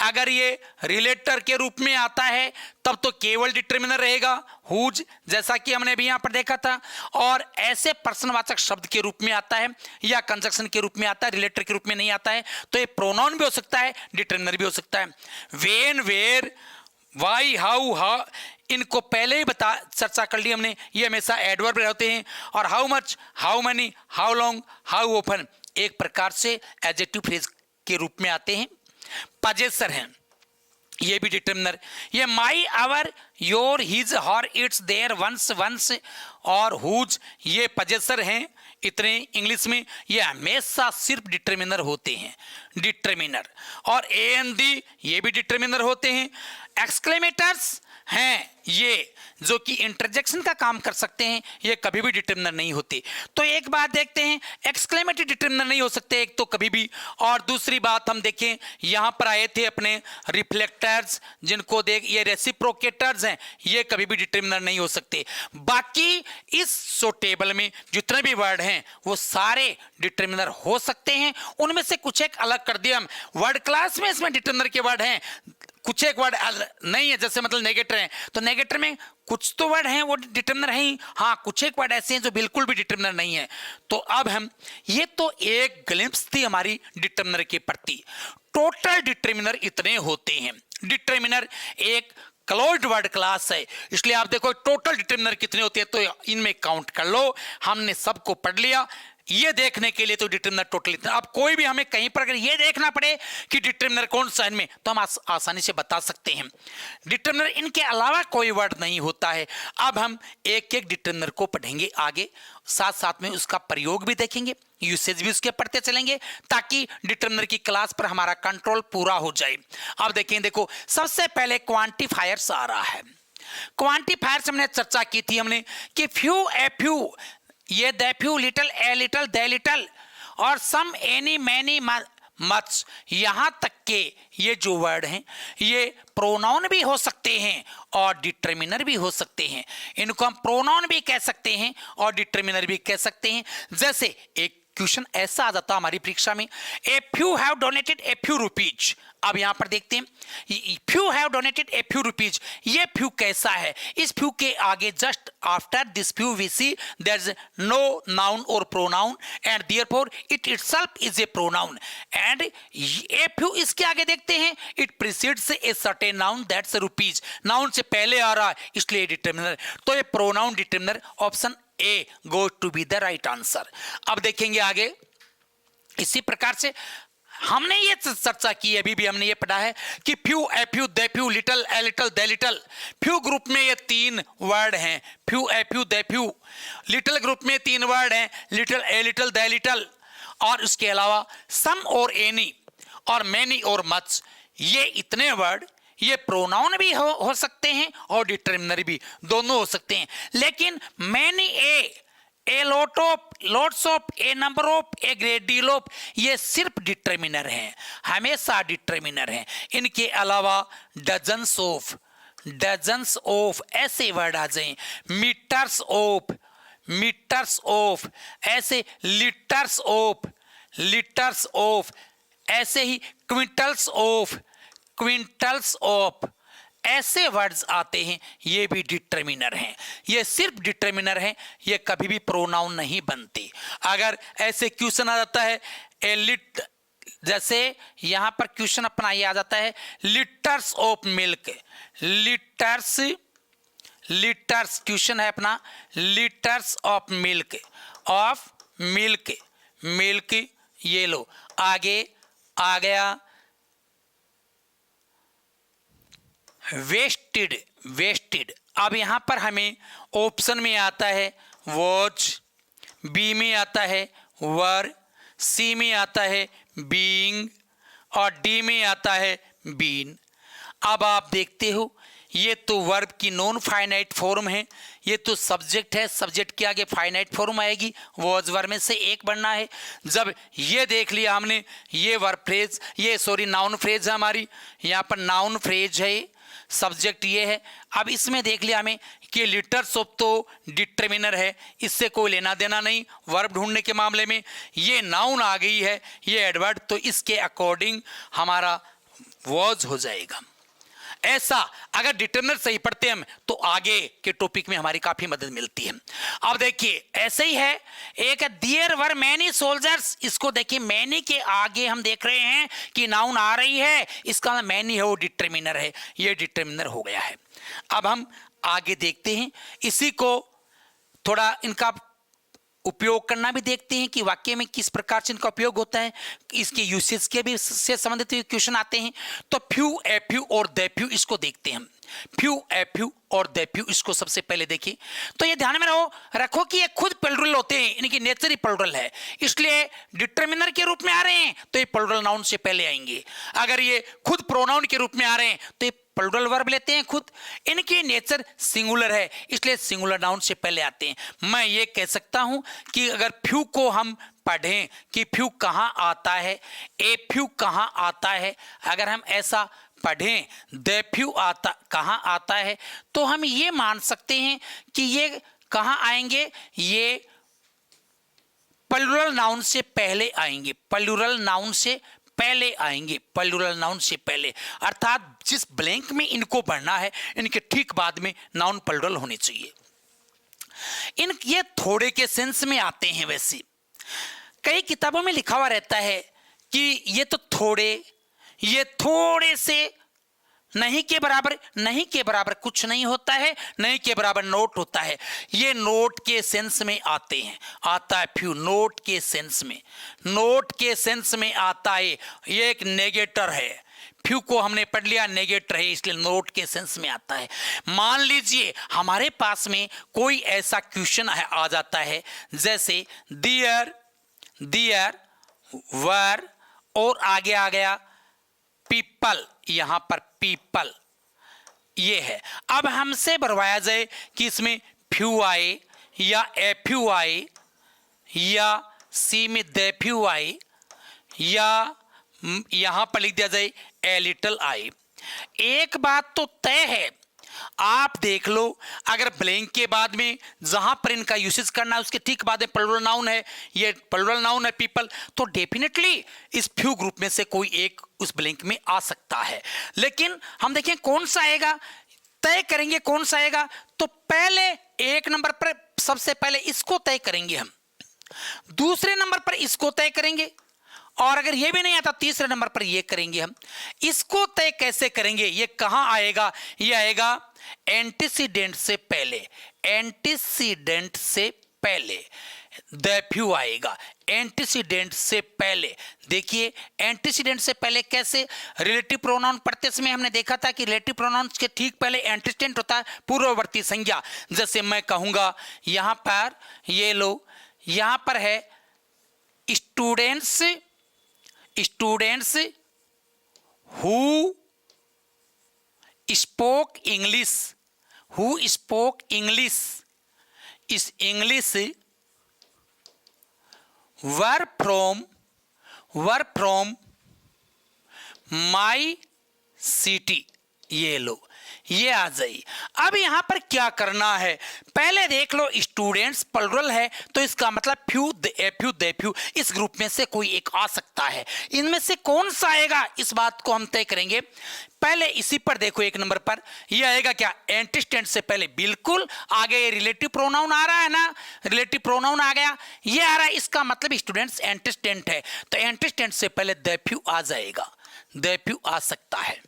अगर ये रिलेटर के रूप में आता है तब तो केवल डिटर्मिनर रहेगा हुज, जैसा कि हमने भी यहां पर देखा था। और ऐसे प्रश्नवाचक शब्द के रूप में आता है या कंजक्शन के रूप में आता है, रिलेटर के रूप में नहीं आता है, तो ये प्रोनाउन भी हो सकता है, डिटर्मिनर भी हो सकता है। वेन, वेयर, वाई, हाउ, इनको पहले ही चर्चा कर ली हमने, ये हमेशा एडवर्ब होते हैं। और how much, how many, how long, how open एक प्रकार से एडजेक्टिव फ्रेज के रूप में आते हैं। पजेसर हैं, ये भी डिटर्मिनर। ये my, our, your, his, her, its, their, ones, ones और हुज, ये पजेसर हैं। इतने इंग्लिश में ये हमेशा सिर्फ डिटर्मिनर होते हैं, डिटर्मिनर। और ए एन डी, ये भी डिटर्मिनर होते हैं। एक्सक्लेमेटर्स हैं ये, जो कि इंटरजेक्शन का काम कर सकते हैं, ये कभी भी डिटर्मिनर नहीं होते। तो एक बात देखते हैं, एक्सक्लेमेटरी डिटर्मिनर नहीं हो सकते एक तो कभी भी। और दूसरी बात हम देखें, यहां पर आए थे अपने रिफ्लेक्टर्स, जिनको देख, ये रेसिप्रोकेटर्स हैं, ये कभी भी डिटर्मिनर नहीं हो सकते। बाकी इस टेबल में जितने भी वर्ड हैं वो सारे डिटर्मिनर हो सकते हैं। उनमें से कुछ एक अलग कर दिया हम, वर्ड क्लास में इसमें डिटर्मिनर के वर्ड हैं, कुछ एक वर्ड नहीं है, जैसे मतलब नेगेटर है तो नेगेटर में कुछ तो वर्ड हैं वो डिटर्मिनर हैं ही, हाँ कुछ एक वर्ड ऐसे हैं जो बिल्कुल भी डिटर्मिनर नहीं है। तो अब हम, ये तो एक ग्लिम्प्स थी हमारी डिटर्मिनर के प्रति। टोटल डिटर्मिनर इतने होते हैं। डिटर्मिनर एक क्लोज्ड वर्ड क्लास है, इसलिए आप देखो टोटल डिटर्मिनर कितने होते हैं तो इनमें काउंट कर लो। हमने सबको पढ़ लिया। ये देखने के लिए तो डिटर्मिनर टोटल इतना, अब कोई भी हमें कहीं पर अगर ये देखना पड़े कि डिटर्मिनर कौन सा इनमें, तो हम आसानी से बता सकते हैं। डिटर्मिनर इनके अलावा कोई वर्ड नहीं होता है। अब हम एक एक डिटर्मिनर को पढ़ेंगे आगे, साथ साथ में उसका प्रयोग भी देखेंगे, यूसेज भी उसके पढ़ते चलेंगे, ताकि डिटर्मिनर की क्लास पर हमारा कंट्रोल पूरा हो जाए। अब देखें, देखो सबसे पहले क्वांटिफायर्स आ रहा है। क्वांटिफायर्स हमने चर्चा की थी हमने कि फ्यू, ए फ्यू, ये the few, little, a little, the little, और सम, एनी, मैनी, मच, यहां तक के ये जो वर्ड हैं ये प्रोनाउन भी हो सकते हैं और डिटर्मिनर भी हो सकते हैं। इनको हम प्रोनाउन भी कह सकते हैं और डिटर्मिनर भी कह सकते हैं। जैसे एक क्वेश्चन ऐसा आ जाता हमारी परीक्षा में, a few have donated a few rupees. अब यहां पर देखते हैं, few have donated a few rupees, ये फ्यू कैसा है? इस फ्यू के आगे just after this few we see there is no noun और pronoun and therefore it itself is a pronoun. And a few, इसके आगे देखते हैं, it precedes a certain noun that's rupees, noun से पहले आ रहा है इसलिए डिटर्मिनर। तो ये pronoun determiner, option A goes to be the right answer. अब देखेंगे आगे, इसी प्रकार से हमने ये चर्चा की, अभी भी हमने ये पढ़ा है कि few, a few, the few, little, a little, the little. Few group में ये तीन वर्ड हैं, few, a few, the few. Little group में तीन वर्ड हैं, little, a little, the little. और इसके अलावा सम और एनी और मैनी और मच, ये इतने वर्ड ये प्रोनाउन भी हो सकते हैं और डिटर्मिनर भी, दोनों हो सकते हैं। लेकिन many, A lot of, lots of, A number of, a great deal of, ये सिर्फ डिटर्मिनर हैं, हमेशा डिटर्मिनर हैं। इनके अलावा डजन्स ऑफ ऐसे वर्ड आ जाएं, मीटर्स ऑफ, ऐसे लिटर्स ऑफ, ऐसे ही क्विंटल्स ऑफ, ऐसे वर्ड्स आते हैं, ये भी डिटर्मिनर हैं। ये सिर्फ डिटर्मिनर हैं, ये कभी भी प्रोनाउन नहीं बनते। अगर ऐसे क्वेश्चन आ जाता है, जैसे यहां पर क्वेश्चन अपना ये आ जाता है, litres of milk, litres question है अपना, लिटर्स ऑफ मिल्क, ये लो आगे आ गया वेस्टेड। अब यहां पर हमें ऑप्शन में आता है वॉच, बी में आता है वर, सी में आता है बीइंग और डी में आता है बीन। अब आप देखते हो ये तो वर्ब की नॉन फाइनाइट फॉर्म है, ये तो सब्जेक्ट है, सब्जेक्ट के आगे फाइनाइट फॉर्म आएगी, वॉज वर्ब में से एक बनना है। जब ये देख लिया हमने, ये वर्ब फ्रेज, ये नाउन फ्रेज है हमारी, यहाँ पर नाउन फ्रेज है, सब्जेक्ट ये है। अब इसमें देख लिया हमें कि लिटर्स ऑफ तो डिटर्मिनर है, इससे कोई लेना देना नहीं। वर्ब ढूंढने के मामले में ये नाउन आ गई है, ये एडवर्ब, तो इसके अकॉर्डिंग हमारा वॉज हो जाएगा। ऐसा अगर डिटर्मिनर सही पढ़ते हम तो आगे के टॉपिक में हमारी काफी मदद मिलती है। अब देखिए ऐसे ही है, एक देयर वर मैनी सोल्जर्स, इसको देखिए मैनी के आगे हम देख रहे हैं कि नाउन आ रही है, इसका मतलब मैनी है, वो डिटर्मिनर है, ये डिटर्मिनर हो गया है। अब हम आगे देखते हैं, इसी को थोड़ा इनका उपयोग करना भी देखते हैं कि वाक्य में किस प्रकार से इनका उपयोग होता है, इसके यूसेज के भी से संबंधित क्वेश्चन आते हैं। तो फ्यू, ए फ्यू और दे फ्यू, इसको देखते हैं हम। फ्यू, ए फ्यू और दे फ्यू, इसको सबसे पहले देखिए। तो ये ध्यान में रखो कि ये खुद प्लूरल होते हैं, इनकी नेचर ही प्लूरल है, इसलिए डिटर्मिनर के रूप में आ रहे हैं तो ये प्लूरल नाउन से पहले आएंगे। अगर ये खुद प्रोनाउन के रूप में आ रहे हैं तो ये प्लूरल वर्ब लेते हैं खुद, इनकी नेचर सिंगुलर है इसलिए सिंगुलर नाउन से पहले आते हैं। मैं ये कह सकता हूं कि अगर फ्यू को हम पढ़ें कि फ्यू कहां आता है, ए फ्यू कहां आता है, अगर हम ऐसा पढ़ें दे फ्यू आता कहां आता है, तो हम ये मान सकते हैं कि ये कहां आएंगे, ये प्लूरल नाउन से पहले आएंगे, प्लूरल नाउन से पहले आएंगे, प्लूरल नाउन से पहले, अर्थात जिस ब्लैंक में इनको पढ़ना है इनके ठीक बाद में नाउन प्लूरल होने चाहिए। ये थोड़े के सेंस में आते हैं। वैसे कई किताबों में लिखा हुआ रहता है कि ये तो थोड़े, ये थोड़े से, नहीं के बराबर, नहीं के बराबर कुछ नहीं होता है, नहीं के बराबर नोट होता है। ये नोट के सेंस में आते हैं, आता है फ्यू, नोट के सेंस में, नोट के सेंस में आता है। ये एक नेगेटर है, फ्यू को हमने पढ़ लिया नेगेटर है, इसलिए नोट के सेंस में आता है। मान लीजिए हमारे पास में कोई ऐसा क्वेश्चन आ जाता है जैसे देयर, देयर वर, और आगे आ गया पीपल, यहां पर पीपल ये है। अब हमसे भरवाया जाए कि इसमें फ्यू आए या एफ्यू आए या सी में देफ्यू आए या यहां पर लिख दिया जाए ए लिटल आई। एक बात तो तय है, आप देख लो, अगर ब्लैंक के बाद में जहां पर इनका यूसेज करना है उसके ठीक बाद में प्लूरल नाउन है, ये प्लूरल नाउन है पीपल, तो डेफिनेटली इस फ्यू ग्रुप में से कोई एक उस ब्लैंक में आ सकता है। लेकिन हम देखें कौन सा आएगा, तय करेंगे कौन सा आएगा। तो पहले एक नंबर पर सबसे पहले इसको तय करेंगे हम, दूसरे नंबर पर इसको तय करेंगे, और अगर ये भी नहीं आता तीसरे नंबर पर ये करेंगे हम। इसको तय कैसे करेंगे, ये कहां आएगा, ये आएगा एंटीसीडेंट से पहले, एंटीसीडेंट से पहले देफ्यू आएगा, एंटीसीडेंट से पहले। देखिए एंटीसीडेंट से पहले कैसे, रिलेटिव प्रोनाउन पढ़ते समय हमने देखा था कि रिलेटिव प्रोनाउंस के ठीक पहले एंटीसीडेंट होता है, पूर्ववर्ती संज्ञा। जैसे मैं कहूंगा यहां पर, ये लो यहां पर है students, students who spoke English, who spoke English, इस English were from my city, ये लो ये आ जाइए। अब यहां पर क्या करना है, पहले देख लो स्टूडेंट्स प्लुरल है तो इसका मतलब फ्यू, एफ्यू, देफ्यू, इस ग्रुप में से कोई एक आ सकता है। इनमें से कौन सा आएगा इस बात को हम तय करेंगे। पहले इसी पर देखो, एक नंबर पर ये आएगा क्या, एंटीस्टेंट से पहले, बिल्कुल आगे रिलेटिव प्रोनाउन आ रहा है ना, रिलेटिव प्रोनाउन आ गया, ये आ रहा है, इसका मतलब स्टूडेंट्स एंटीस्टेंट है, तो एंटीस्टेंट से पहले देफ्यू आ जाएगा, देफ्यू आ सकता है।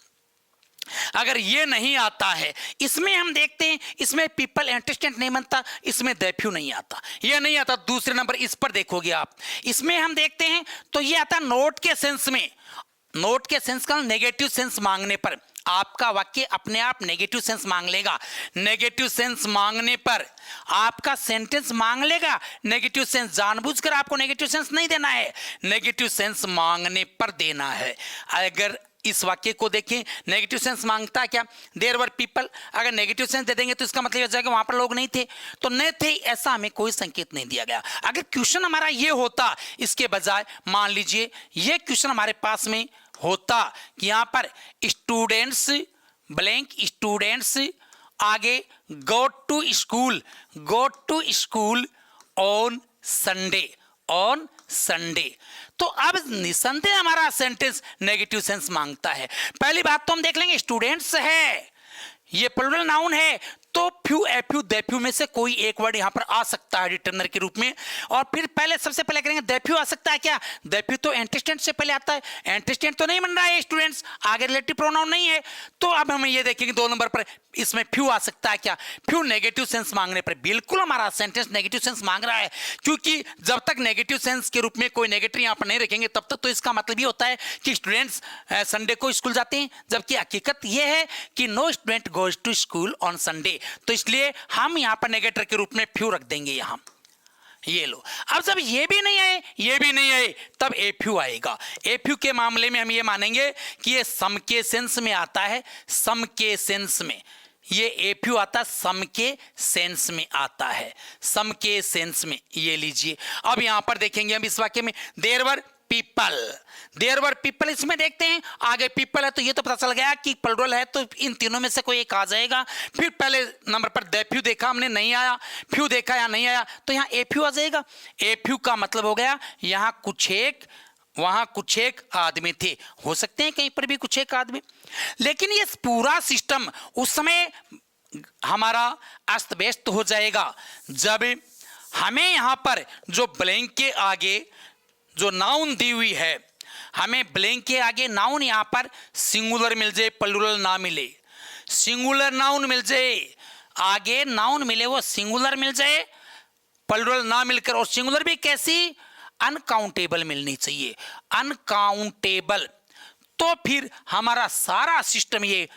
अगर ये नहीं आता है, इसमें हम देखते हैं इसमें पीपल एंटीस्टेंट नहीं बनता, इसमें देफ्यू नहीं आता, ये नहीं आता। दूसरे नंबर इस पर देखोगे आप, इसमें हम देखते हैं तो ये आता नोट के सेंस में, नोट के सेंस का नेगेटिव सेंस मांगने पर आपका वाक्य अपने आप नेगेटिव सेंस मांग लेगा, नेगेटिव सेंस मांगने पर आपका सेंटेंस मांग लेगा नेगेटिव सेंस। जानबूझकर आपको नेगेटिव सेंस नहीं देना है, नेगेटिव सेंस मांगने पर देना है। अगर इस वाक्य को देखें, नेगेटिव सेंस मांगता क्या, देयर वर पीपल, अगर नेगेटिव सेंस दे देंगे तो इसका मतलब यह हो जाएगा वहां पर लोग नहीं थे, तो नहीं थे ऐसा हमें कोई संकेत नहीं दिया गया। अगर क्वेश्चन हमारा ये होता, इसके बजाय मान लीजिए ये क्वेश्चन हमारे पास में होता कि यहां पर स्टूडेंट्स ब्लैंक, स्टूडेंट्स आगे go to school, go to school on Sunday, on Sunday, तो अब निसंदेह हमारा सेंटेंस नेगेटिव सेंस मांगता है। पहली बात तो हम देख लेंगे स्टूडेंट्स है, ये प्लुरल नाउन है, तो फ्यू, एफ्यू, देफ्यू में से कोई एक वर्ड यहां पर आ सकता है डिटरमिनर के रूप में। और फिर पहले सबसे पहले करेंगे देफ्यू आ सकता है क्या, देफ्यू तो एंटीस्टेंट से पहले आता है, एंटीस्टेंट तो नहीं बन रहा है स्टूडेंट्स, आगे रिलेटिव प्रोनाउन नहीं है, तो अब हमें ये देखेंगे दो नंबर पर इसमें फ्यू आ सकता है क्या, फ्यू नेगेटिव सेंस मांगने पर बिल्कुल हमारा सेंटेंस नेगेटिव सेंस मांग रहा है, क्योंकि जब तक नेगेटिव सेंस के रूप में कोई नेगेटिव यहां पर नहीं रखेंगे तब तक तो इसका मतलब ये होता है कि स्टूडेंट्स संडे को स्कूल जाते हैं, जबकि हकीकत यह है कि no student goes to school on Sunday, तो इसलिए हम यहां पर नेगेटर के रूप में फ्यू रख देंगे यहां, ये लो। अब जब ये भी नहीं आए, ये भी नहीं आए, तब एफ्यू आएगा। एफ्यू के मामले में हम ये मानेंगे कि ये सम के सेंस में आता है, सम के सेंस में ये एफ्यू आता, सम के सेंस में आता है, सम के सेंस में, ये लीजिए। अब यहां पर देखेंगे हम इस वाक्य में there were people, there were people, इसमें देखते हैं आगे पीपल है तो ये तो पता चल गया कि प्लुरल है, तो इन तीनों में से कोई एक आ जाएगा। फिर पहले नंबर पर देफ्यू देखा हमने, नहीं आया, फ्यू देखा या नहीं आया, तो यहाँ एफ्यू आ जाएगा। एफ्यू का मतलब हो गया यहाँ कुछ एक वहां कुछ एक आदमी थे, हो सकते हैं कहीं पर भी कुछ एक आदमी, लेकिन ये पूरा सिस्टम उस समय हमारा अस्त व्यस्त हो जाएगा जब हमें यहां पर जो ब्लैंक के आगे जो नाउन दी हुई है, हमें ब्लैंक के आगे नाउन यहां पर सिंगुलर मिल जाए, प्लूरल ना मिले। सिंगुलर नाउन मिल जाए, आगे नाउन मिले वो सिंगुलर मिल जाए, प्लूरल ना मिलकर, और सिंगुलर भी कैसी, अनकाउंटेबल मिलनी चाहिए, अनकाउंटेबल। तो फिर हमारा सारा सिस्टम ये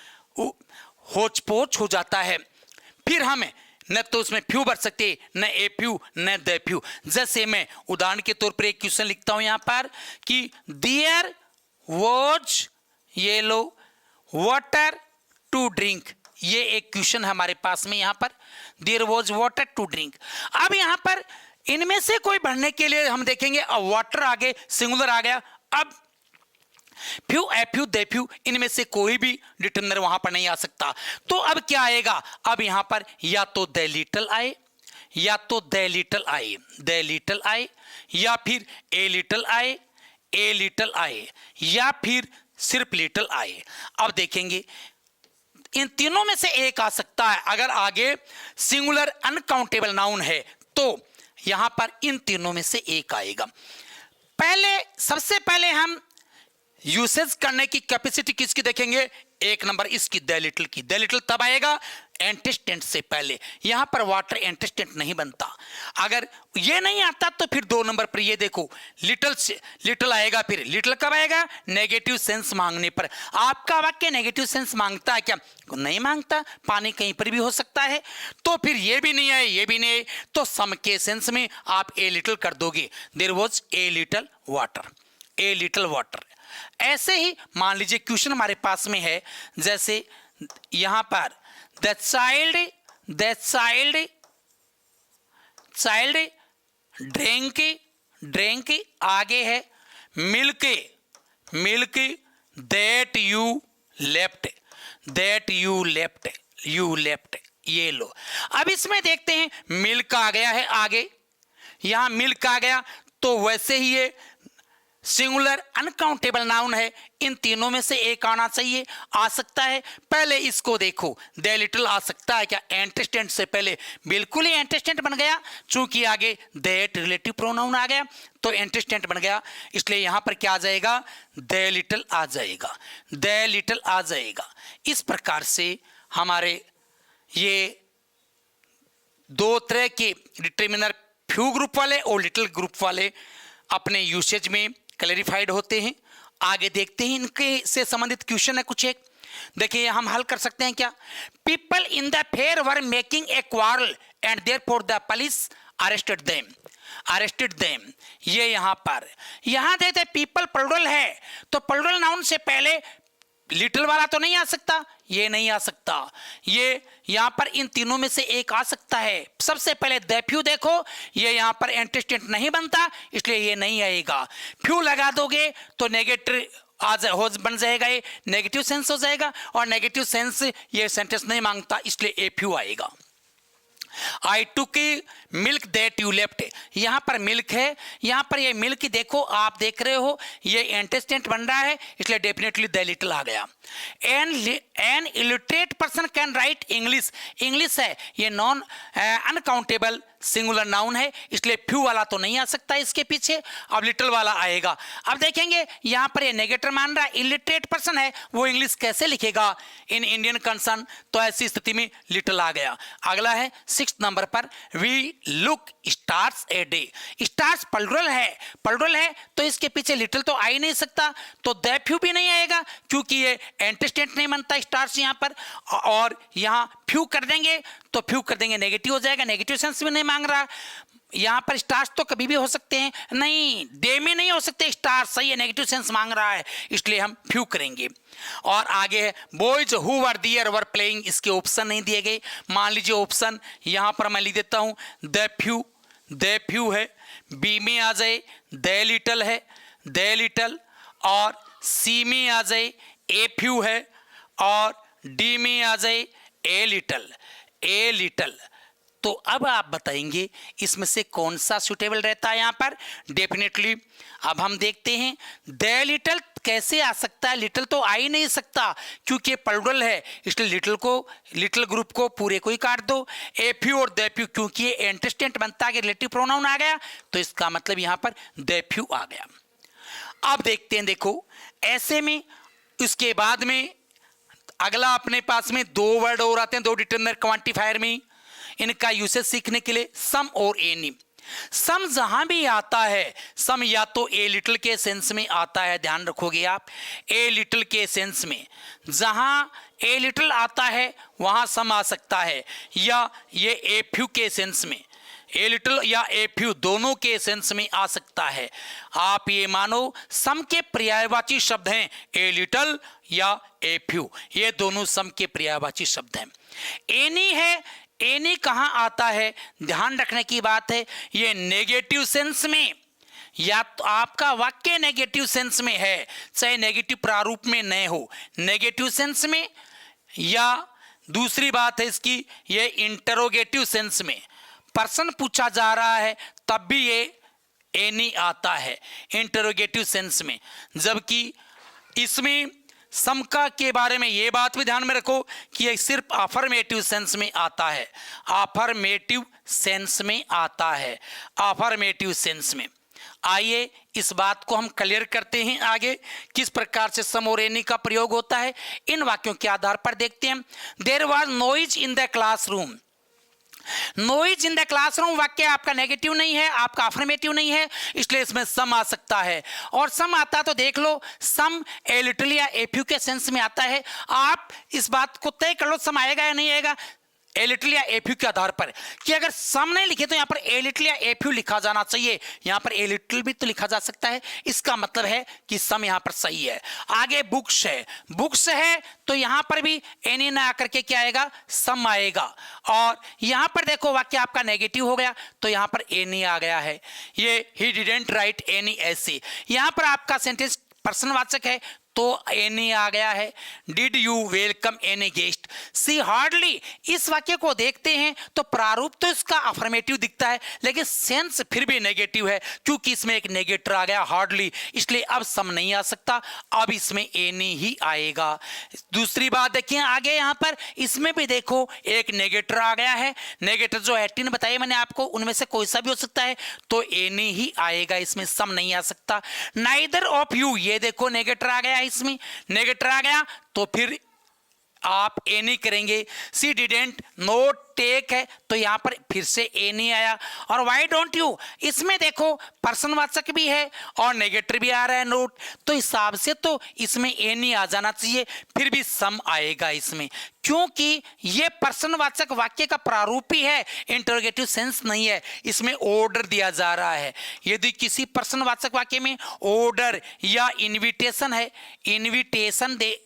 होच पोच हो जाता है। फिर हमें न तो उसमें फ्यू भर सकते, न ए फ्यू न द फ्यू। जैसे मैं उदाहरण के तौर पर एक क्वेश्चन लिखता हूं यहां पर कि there was yellow water to drink, ये एक क्वेश्चन हमारे पास में यहां पर, there was water to drink. अब यहां पर इनमें से कोई भरने के लिए हम देखेंगे, अब वाटर आगे सिंगुलर आ गया, अब few a few the few, इनमें से कोई भी डिटरमिनर वहां पर नहीं आ सकता। तो अब क्या आएगा, अब यहां पर या तो द लिटल आए, या तो द लिटल आए, द लिटल आए, या फिर ए लिटल आए, ए लिटल आए, या फिर सिर्फ लिटल आए। अब देखेंगे इन तीनों में से एक आ सकता है। अगर आगे सिंगुलर अनकाउंटेबल नाउन है तो यहां पर इन तीनों में से एक आएगा। पहले सबसे पहले हम यूसेज करने की कैपेसिटी किसकी देखेंगे, एक नंबर इसकी, द लिटिल की। द लिटिल तब आएगा एंटीस्टेंट से पहले, यहां पर वाटर एंटीस्टेंट नहीं बनता। अगर ये नहीं आता तो फिर 2 नंबर पर ये देखो लिटिल से लिटिल आएगा। फिर लिटिल कब आएगा, नेगेटिव सेंस मांगने पर। आपका वाक्य नेगेटिव सेंस मांगता है क्या, नहीं मांगता, पानी कहीं पर भी हो सकता है। तो फिर ये भी नहीं आए, ये भी नहीं आए, तो सम के सेंस में आप ए लिटिल कर दोगे, there was a little water, a little water. ऐसे ही मान लीजिए क्वेश्चन हमारे पास में है, जैसे यहां पर द चाइल्ड ड्रिंक आगे है मिल्क दैट यू लेफ्ट, ये लो। अब इसमें देखते हैं मिल्क आ गया है आगे, यहां मिल्क आ गया, तो वैसे ही ये सिंगुलर अनकाउंटेबल नाउन है, इन तीनों में से एक आना चाहिए, आ सकता है। पहले इसको देखो, द लिटिल आ सकता है क्या, एंटीस्टेंट से पहले बिल्कुल ही एंटीस्टेंट बन गया, चूंकि आगे दैट रिलेटिव प्रोनाउन आ गया तो एंटीस्टेंट बन गया, इसलिए यहां पर क्या आ जाएगा, द लिटिल आ जाएगा, द लिटिल आ जाएगा। इस प्रकार से हमारे ये 2 तरह के डिटरमिनर, फ्यू ग्रुप वाले और लिटिल ग्रुप वाले, अपने यूसेज में क्लैरिफाइड होते हैं। आगे देखते हैं इनके से संबंधित क्वेश्चन है कुछ एक, देखिए हम हल कर सकते हैं क्या। People in the fair were making a quarrel and therefore the police arrested them, ये यहां पर, यहां देखते पीपल प्लूरल है, तो प्लूरल नाउन से पहले लिटिल वाला तो नहीं आ सकता, ये नहीं आ सकता, ये यहां पर इन तीनों में से एक आ सकता है। सबसे पहले द फ्यू देखो, ये यहां पर एंटीस्टेंट नहीं बनता, इसलिए ये नहीं आएगा। फ्यू लगा दोगे तो नेगेटिव बन जाएगा, ये नेगेटिव सेंस हो जाएगा, और नेगेटिव सेंस ये सेंटेंस नहीं मांगता, इसलिए ए फ्यू आएगा। आई टुक मिल्क दैट यू लेफ्ट, यहां पर मिल्क है, यहां पर ये मिल्क देखो, आप देख रहे हो ये एंटीस्टेंट बन रहा है, इसलिए डेफिनेटली द लिटिल आ गया। An illiterate person can write English है, ये नॉन अनकाउंटेबल सिंगुलर नाउन है, इसलिए फ्यू वाला तो नहीं आ सकता इसके पीछे, अब लिटिल वाला आएगा। अब देखेंगे यहां पर ये नेगेटर मान रहा है, इलिटरेट पर्सन है, वो इंग्लिश कैसे लिखेगा इन इंडियन कंसर्न, तो ऐसी स्थिति में लिटिल आ गया। अगला है 6 नंबर पर, we look stars a day, stars plural है तो इसके पीछे लिटिल तो आ ही नहीं सकता, तो द फ्यू भी नहीं आएगा, क्योंकि ये एंटीस्टेंट नहीं बनता स्टार्स यहां पर, और यहां फ्यू कर देंगे तो फ्यू कर देंगे नेगेटिव हो जाएगा, नेगेटिव सेंस भी नहीं मांग रहा। यहां पर स्टार्स तो कभी भी हो सकते हैं, नहीं डे में नहीं हो सकते स्टार्स, सही है, नेगेटिव सेंस मांग रहा है, इसलिए हम फ्यू करेंगे। और आगे है boys who were there were playing, इसके ऑप्शन नहीं दिए गए। मान लीजिए ऑप्शन यहां पर मैं लिख देता हूं, द फ्यू है, बी में आ जाए द लिटिल है, द लिटिल, और सी में आ जाए ए फ्यू है, और डी में आ जाए ए लिटिल। तो अब आप बताएंगे इसमें से कौन सा सुटेबल रहता है यहाँ पर। डेफिनेटली अब हम देखते हैं द लिटल कैसे आ सकता है। लिटल तो आ ही नहीं सकता क्योंकि प्लूरल है, इसलिए लिटल ग्रुप को पूरे को ही काट दो। ए फ्यू और द फ्यू क्योंकि ये एंटीस्टेंट बनता है, रिलेटिव प्रोनाउन आ गया तो इसका मतलब यहाँ पर द फ्यू आ गया। अब देखते हैं, देखो ऐसे में उसके बाद में अगला अपने पास में दो वर्ड और आते हैं, दो डिटरमिनर क्वांटिफायर में। इनका यूसेज सीखने के लिए सम और एनी। सम जहां भी आता है, सम या तो ए लिटिल के सेंस में आता है, ध्यान रखोगे आप, ए लिटिल के सेंस में जहां ए लिटिल आता है वहां सम आ सकता है, या ये ए फ्यू के सेंस में, ए लिटिल या ए फ्यू दोनों के सेंस में आ सकता है। आप ये मानो सम के पर्यायवाची शब्द हैं ए लिटिल या ए फ्यू, ये दोनों सम के पर्यायवाची शब्द हैं। एनी है, एनी कहाँ आता है, ध्यान रखने की बात है, ये नेगेटिव सेंस में, या तो आपका वाक्य नेगेटिव सेंस में है, चाहे नेगेटिव प्रारूप में न हो, नेगेटिव सेंस में, या दूसरी बात है इसकी ये इंटरोगेटिव सेंस में, पर्सन पूछा जा रहा है तब भी ये एनी आता है इंटरोगेटिव सेंस में। जबकि इसमें समका के बारे में ये बात भी ध्यान में रखो कि ये सिर्फ अफर्मेटिव सेंस में आता है, अफर्मेटिव सेंस में आता है, अफर्मेटिव सेंस में। आइए इस बात को हम क्लियर करते हैं आगे किस प्रकार से सम और एनी का प्रयोग होता है, इन वाक्यों के आधार पर देखते हैं। There was noise in the classroom. Noise in the classroom वाक्य आपका नेगेटिव नहीं है, आपका अफर्मेटिव नहीं है, इसलिए इसमें सम आ सकता है। और सम आता तो देख लो, सम ए लिटिल या ए फ्यू के सेंस में आता है। आप इस बात को तय कर लो सम आएगा या नहीं आएगा ए लिटिल या ए फ्यू के आधार पर, कि अगर सम नहीं लिखे तो यहाँ पर ए लिटिल या ए फ्यू लिखा जाना चाहिए, यहाँ पर ए लिटिल भी तो लिखा जा सकता है, इसका मतलब है कि सम यहाँ पर सही है। आगे बुक्स है, बुक्स है तो यहाँ पर भी एनी ना आकर के क्या आएगा, सम आएगा। और यहाँ पर देखो वाक्य आपका नेगेटिव हो गया तो यहाँ पर एनी आ गया है, ये ही डिडंट राइट एनी ऐसे। यहाँ पर आपका सेंटेंस पर्सनवाचक है तो एनी आ गया है। Did you welcome any guest. See hardly, इस वाक्य को देखते हैं तो प्रारूप तो इसका अफर्मेटिव दिखता है लेकिन सेंस फिर भी नेगेटिव है क्योंकि इसमें एक नेगेटर आ गया हार्डली, इसलिए अब सम नहीं आ सकता, अब इसमें एनी ही आएगा। दूसरी बात देखिए आगे यहाँ पर इसमें भी देखो एक नेगेटर आ गया है, नेगेटर जो 18 बताए मैंने आपको उनमें से कोई सा भी हो सकता है तो एनी ही आएगा, इसमें सम नहीं आ सकता। नाइदर ऑफ यू, ये देखो नेगेटर आ गया, इसमें नेगेटर आ गया तो फिर आप एनी करेंगे। सी डिडेंट नोट टेक है तो यहां पर फिर से एनी आया। और वाई डोंट यू, इसमें देखो पर्सनवाचक भी है और नेगेटर भी आ रहा है नोट, तो हिसाब से तो इसमें एनी आ जाना चाहिए, फिर भी सम आएगा इसमें क्योंकि ये पर्सनवाचक वाक्य का प्रारूप ही है, इंटरोगेटिव सेंस नहीं है, इसमें ऑर्डर दिया जा रहा है। यदि किसी पर्सनवाचक वाक्य में ऑर्डर या इन्विटेशन है, इन्विटेशन दे,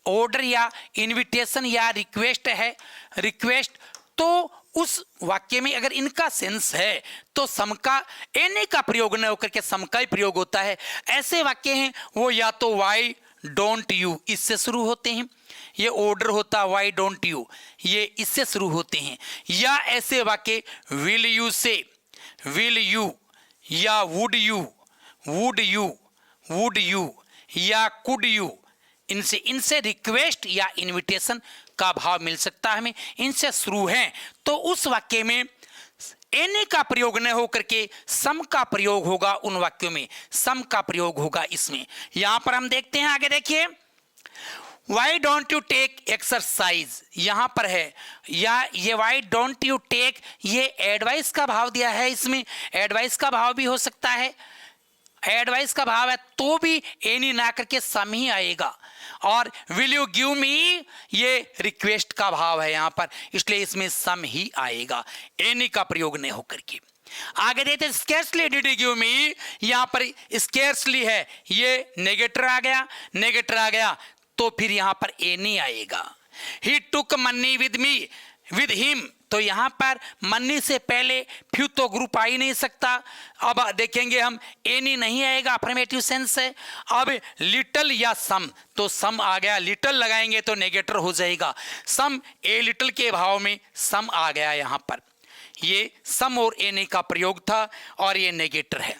ऑर्डर या इनविटेशन या रिक्वेस्ट है, रिक्वेस्ट, तो उस वाक्य में अगर इनका सेंस है तो सम का एनी का प्रयोग न होकर के सम का ही प्रयोग होता है। ऐसे वाक्य हैं वो या तो वाई डोंट यू इससे शुरू होते हैं, ये ऑर्डर होता है वाई डोंट यू, ये इससे शुरू होते हैं। या ऐसे वाक्य विल यू से, विल यू, या would you, would you, would you, या कुड यू, इनसे रिक्वेस्ट या इनविटेशन का भाव मिल सकता है हमें, इनसे शुरू हैं तो उस वाक्य में एनी का प्रयोग न होकर के सम का प्रयोग होगा, उन वाक्यों में सम का प्रयोग होगा इसमें। यहां पर हम देखते हैं आगे देखिए, why don't you take exercise यहां पर है, या ये वाई डोंट यू टेक ये एडवाइस का भाव दिया है, इसमें एडवाइस का भाव भी हो सकता है, एडवाइस का भाव है तो भी एनी ना करके सम ही आएगा। और विल यू गिव मी ये रिक्वेस्ट का भाव है यहां पर, इसलिए इसमें सम ही आएगा, एनी का प्रयोग नहीं होकर के। आगे देखते scarcely did you give me, यहां पर स्केर्सली है, ये नेगेटर आ गया, नेगेटर आ गया तो फिर यहां पर एनी आएगा। He took money with me, with him, तो यहां पर मनी से पहले फ्यू तो ग्रुप आ ही नहीं सकता, अब देखेंगे हम एनी नहीं आएगा, अफर्मेटिव सेंस है। अब लिटिल या सम, तो सम आ गया, लिटिल लगाएंगे तो नेगेटर हो जाएगा, सम ए लिटिल के भाव में सम आ गया यहां पर। ये सम और एनी का प्रयोग था और ये नेगेटर है।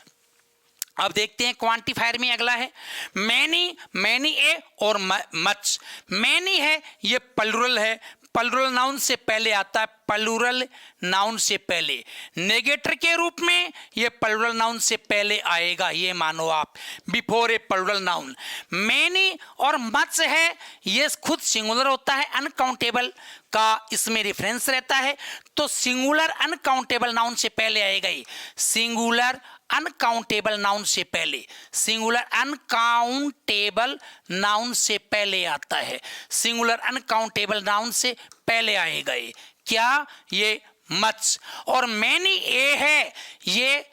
अब देखते हैं क्वांटिफायर में अगला है मैनी, मैनी ए और मच। मैनी है ये प्लूरल है, प्लूरल नाउन से पहले आता है, प्लूरल नाउन से पहले। नेगेटर के रूप में ये प्लूरल नाउन से पहले आएगा, ये मानो आप, before A plural noun. Many और मच है ये खुद सिंगुलर होता है, अनकाउंटेबल का इसमें रेफरेंस रहता है, तो सिंगुलर अनकाउंटेबल नाउन से पहले आएगा ये, सिंगुलर अनकाउंटेबल नाउन से पहले, सिंगुलर अनकाउंटेबल नाउन से पहले आता है, सिंगुलर अनकाउंटेबल नाउन से पहले आएगा ये क्या, ये मच। और मैनी ए है, ये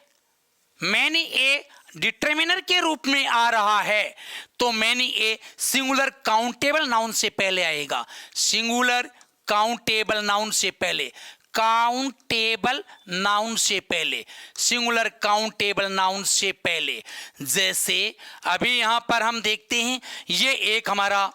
मैनी ए डिटर्मिनर के रूप में आ रहा है, तो many a singular countable noun से पहले आएगा, सिंगुलर काउंटेबल नाउन से पहले, काउंटेबल नाउन से पहले, सिंगुलर काउंटेबल नाउन से पहले। जैसे अभी यहां पर हम देखते हैं ये एक हमारा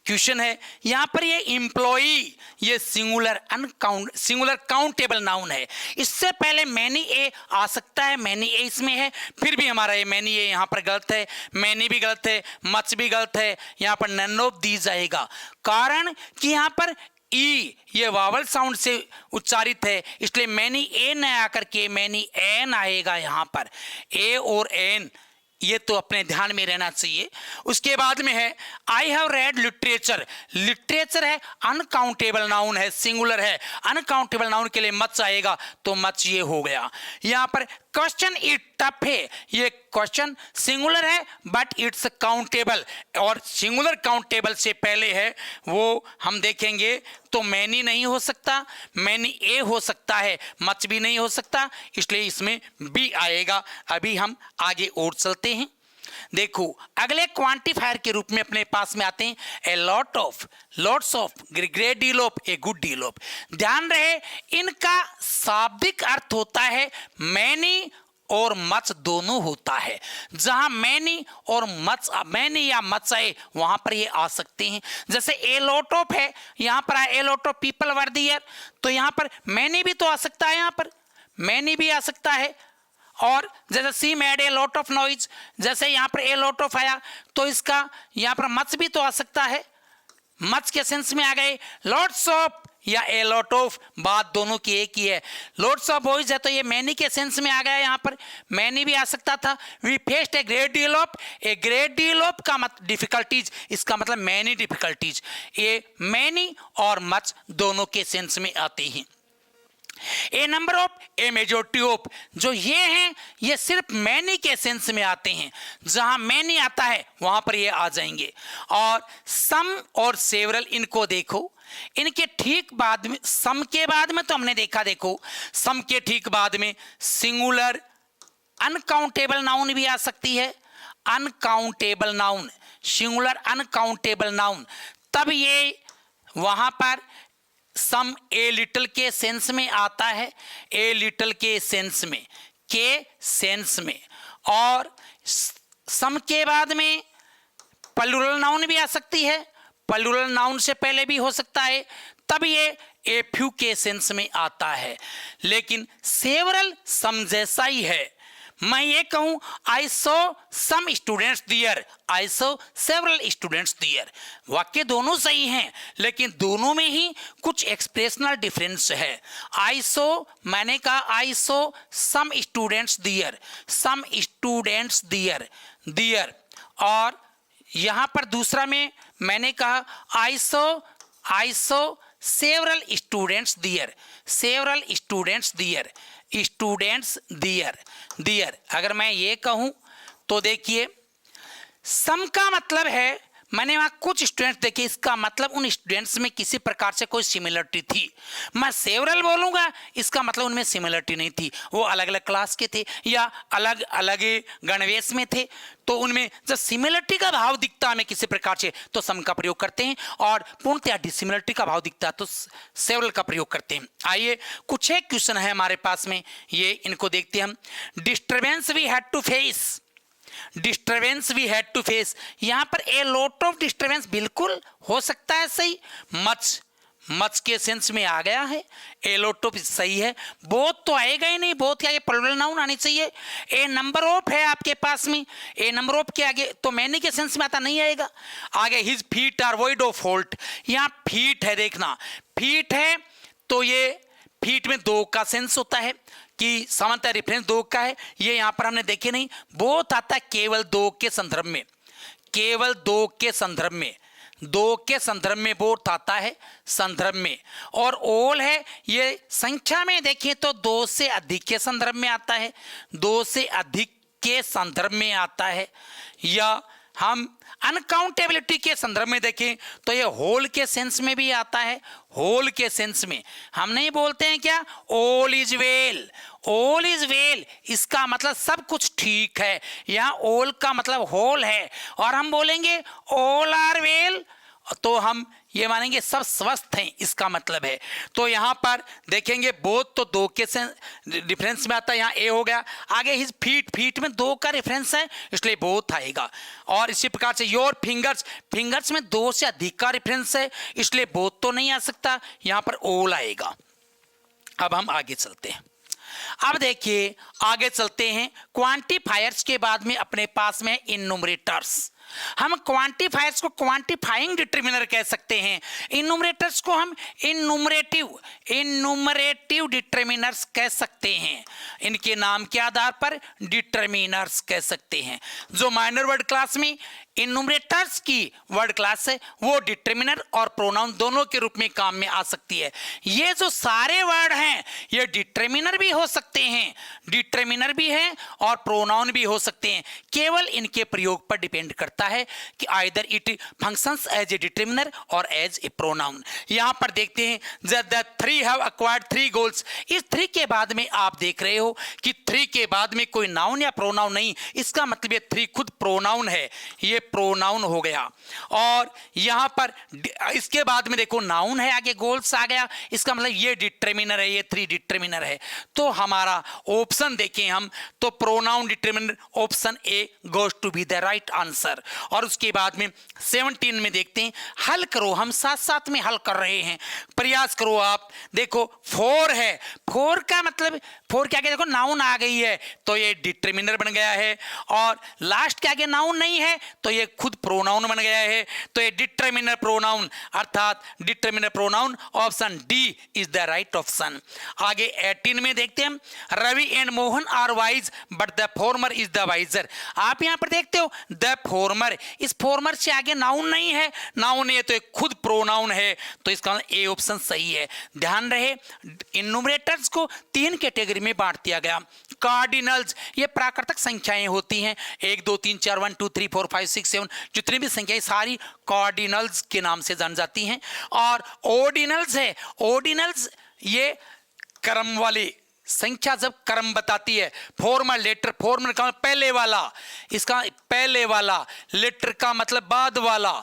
क्वेश्चन है, यहां पर ये एम्प्लॉई ये सिंगुलर काउंटेबल नाउन है, इससे पहले मैनी ए आ सकता है, मैनी ए इसमें है, फिर भी हमारा ये मैनी ए यहां पर गलत है, मैनी भी गलत है, मच भी गलत है, यहां पर नन ऑफ दीज आएगा, कारण कि यहां पर ई ये वावल साउंड से उच्चारित है, इसलिए मैनी ए न आकर के मैनी एन आएगा यहां पर, ए और एन ये तो अपने ध्यान में रहना चाहिए। उसके बाद में है I have read literature, literature है अनकाउंटेबल नाउन है, सिंगुलर है, अनकाउंटेबल नाउन के लिए मच आएगा, तो मच ये हो गया। यहां पर क्वेश्चन इट टफ है, ये क्वेश्चन सिंगुलर है बट इट्स काउंटेबल, और सिंगुलर काउंटेबल से पहले है वो हम देखेंगे, तो मैनी नहीं हो सकता, मैनी ए हो सकता है, मच भी नहीं हो सकता, इसलिए इसमें बी आएगा। अभी हम आगे और चलते हैं, देखो अगले क्वांटिफायर के रूप में अपने पास में आते हैं ए lot of, lots of, great deal of, a good deal of. ध्यान रहे इनका शाब्दिक अर्थ होता है मैनी और मच दोनों होता है, जहां मैनी और मच, मैनी या मच आए वहां पर ये आ सकते हैं। जैसे ए लॉट ऑफ है, यहां पर a lot of people were there, तो यहां पर मैनी भी तो आ सकता है, यहां पर मैनी भी आ सकता है। और जैसे सी made a lot of noise, जैसे यहां पर ए लॉट ऑफ आया तो इसका यहां पर मच भी तो आ सकता है, मच के सेंस में आ गए। लॉट्स ऑफ या ए लॉट ऑफ, बात दोनों की एक ही है। लॉट्स ऑफ बॉयज है तो ये मैनी के सेंस में आ गया, यहां पर मैनी भी आ सकता था। We faced a great deal of, a great deal of का मतलब डिफिकल्टीज, इसका मतलब मैनी डिफिकल्टीज, ये मैनी और मच दोनों के सेंस में आते हैं। A number of, a majority of, जो ये हैं ये सिर्फ मैनी के सेंस में आते हैं, जहां मैनी आता है वहां पर ये आ जाएंगे। और सम और सेवरल, इनको देखो, इनके ठीक बाद में, सम के बाद में तो हमने देखा, देखो सम के ठीक बाद में सिंगुलर अनकाउंटेबल नाउन भी आ सकती है, uncountable noun, singular uncountable noun, तब ये वहां पर सम ए लिटिल के सेंस में आता है, ए लिटिल के सेंस में, के सेंस में। और सम के बाद में प्लूरल नाउन भी आ सकती है, प्लूरल नाउन से पहले भी हो सकता है, तब ये ए फ्यू के सेंस में आता है। लेकिन सेवरल सम जैसा ही है, मैं ये कहूं आई सो सम स्टूडेंट्स दियर, आई सो सेवरल स्टूडेंट्स दियर, वाक्य दोनों सही हैं लेकिन दोनों में ही कुछ एक्सप्रेशनल डिफरेंस है। आई सो, मैंने कहा आई सो सम स्टूडेंट्स दियर, सम स्टूडेंट्स दियर, दियर, और यहां पर दूसरा में मैंने कहा आई सो सेवरल स्टूडेंट्स दियर, सेवरल स्टूडेंट्स दियर, स्टूडेंट्स दियर, दियर। अगर मैं ये कहूं तो देखिए सम का मतलब है, मैंने वहां कुछ स्टूडेंट्स देखे, इसका मतलब उन स्टूडेंट्स में किसी प्रकार से कोई सिमिलरिटी थी। मैं सेवरल बोलूंगा, इसका मतलब उनमें सिमिलरिटी नहीं थी, वो अलग अलग क्लास के थे या अलग अलग गणवेश में थे, तो उनमें जब सिमिलरिटी का भाव दिखता है हमें किसी प्रकार से तो सम का प्रयोग करते हैं, और पूर्णतः डिसिमिलरिटी का भाव दिखता है तो सेवरल का प्रयोग करते हैं। आइए कुछ एक क्वेश्चन है हमारे पास में, ये इनको देखते हैं हम। Disturbance we had to face, disturbance we had to face, यहां पर ए लॉट ऑफ डिस्टर्बेंस बिल्कुल हो सकता है सही, मच, मच के सेंस में आ गया है, एलोटोप सही है, बोथ तो आएगा ही नहीं, बोथ के आगे प्लूरल नाउन आनी चाहिए। ए नंबर ऑफ है आपके पास में, ए नंबर ऑफ के आगे तो मैनी के सेंस में आता नहीं आएगा। आगे his feet are void of hold, यहाँ फीट है, देखना फीट है तो ये फीट में दो का सेंस होता है कि सामान्यतः रेफरेंस दो का है, ये यहाँ पर हमने देखे नहीं। बोथ आता है केवल दो के संदर्भ में, केवल दो के संदर्भ में, दो के संदर्भ में बोथ आता है संदर्भ में। और ओल है ये संख्या में देखें तो दो से अधिक के संदर्भ में आता है, दो से अधिक के संदर्भ में आता है। या हम अनकाउंटेबिलिटी के संदर्भ में देखें तो ये होल के सेंस में भी आता है, होल के सेंस में। हम नहीं बोलते हैं क्या all is well, all is well इसका मतलब सब कुछ ठीक है, यहाँ ऑल का मतलब होल है। और हम बोलेंगे ऑल आर वेल तो हम ये मानेंगे सब स्वस्थ हैं, इसका मतलब है। तो यहाँ पर देखेंगे बोथ तो दो के से डिफरेंस में आता है, यहाँ ए हो गया। आगे हिज फीट, फीट में दो का रेफरेंस है इसलिए बोथ आएगा। और इसी प्रकार से योर फिंगर्स, फिंगर्स में दो से अधिक का रेफरेंस है इसलिए बोथ तो नहीं आ सकता, यहाँ पर ओल आएगा। अब हम आगे चलते हैं। अब देखिए आगे चलते हैं, क्वांटिफायर्स के बाद में अपने पास में इन्यूमरेटर्स। हम क्वांटिफायर्स को क्वांटिफाइंग डिटरमिनर कह सकते हैं, इन्यूमरेटर्स को हम इन्यूमरेटिव डिटरमिनर्स कह सकते हैं। इनके नाम के आधार पर डिटरमिनर्स कह सकते हैं। जो माइनर वर्ड क्लास में इन्यूमरेटर्स की वर्ड क्लास है वो डिटरमिनर और प्रोनाउन दोनों के रूप में काम में आ सकती है। ये जो सारे वर्ड हैं ये डिटरमिनर भी हो सकते हैं, डिटरमिनर भी हैं और प्रोनाउन भी हो सकते हैं, केवल इनके प्रयोग पर डिपेंड करता है कि either it functions as a determiner और एज ए प्रोनाउन। यहां पर देखते हैं the three have acquired three goals. इस थ्री के बाद में आप देख रहे हो कि थ्री के बाद में कोई नाउन या प्रोनाउन नहीं, इसका मतलब ये थ्री खुद प्रोनाउन है, ये प्रोनाउन हो गया। और यहां पर इसके बाद में देखो नाउन है, आगे गोल्स आ गया, इसका मतलब ये डिटरमिनर है, ये थ्री डिटरमिनर है। तो हमारा ऑप्शन देखें हम तो pronoun determiner option A goes to be the right answer. और उसके बाद में 17 में देखते हैं, हल करो, हम साथ साथ में हल कर रहे हैं, प्रयास करो आप। देखो 4 है, 4 का मतलब 4 के आगे देखो नाउन आ गई है तो ये डिटरमिनर बन गया है, और लास्ट के आगे नाउन नहीं है तो ये खुद प्रोनाउन बन गया है, तो ये डिटरमिनर प्रोनाउन अर्थात determiner pronoun option D is the right option. आगे 18 में देखते हैं, Ravi and Mohan are wise but the former is the wiser. आप यहां पर देखते हो द फॉर्मर, इस फॉर्मर से आगे नाउन नहीं है, नाउन है तो एक खुद प्रोनाउन है, तो इसका ए ऑप्शन सही है। ध्यान रहे इन्यूमरेटर्स को 3 कैटेगरी में बांट दिया गया। कार्डिनल्स ये प्राकृतिक संख्याएं होती हैं, 1 2 3 4 1 2 3 4 5 6 7 जितनी भी संख्याएं सारी कार्डिनल्स के नाम से जान जाती हैं। और ऑर्डिनल्स है, ऑर्डिनल्स ये क्रम वाली संख्या जब क्रम बताती है, फॉर्मल लेटर, फॉर्मल का पहले वाला, इसका पहले वाला, लेटर का मतलब बाद वाला,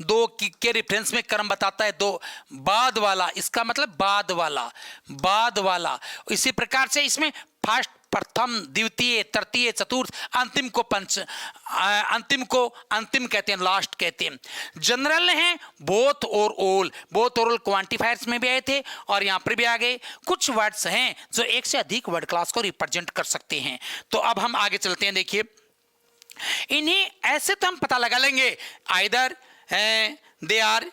दो के रेफरेंस में क्रम बताता है, दो बाद वाला इसका मतलब बाद वाला, बाद वाला। इसी प्रकार से इसमें फर्स्ट, प्रथम, द्वितीय, तृतीय, चतुर्थ, अंतिम को पंच, अंतिम को अंतिम कहते हैं, लास्ट कहते हैं। जनरल हैं बोथ और ऑल, बोथ और ऑल क्वांटिफायर्स में भी आए थे और यहां पर भी आ गए। कुछ वर्ड्स हैं जो एक से अधिक वर्ड क्लास को रिप्रेजेंट कर सकते हैं। तो अब हम आगे चलते हैं, देखिए इन्हें ऐसे तो हम पता लगा लेंगे आइदर दे आर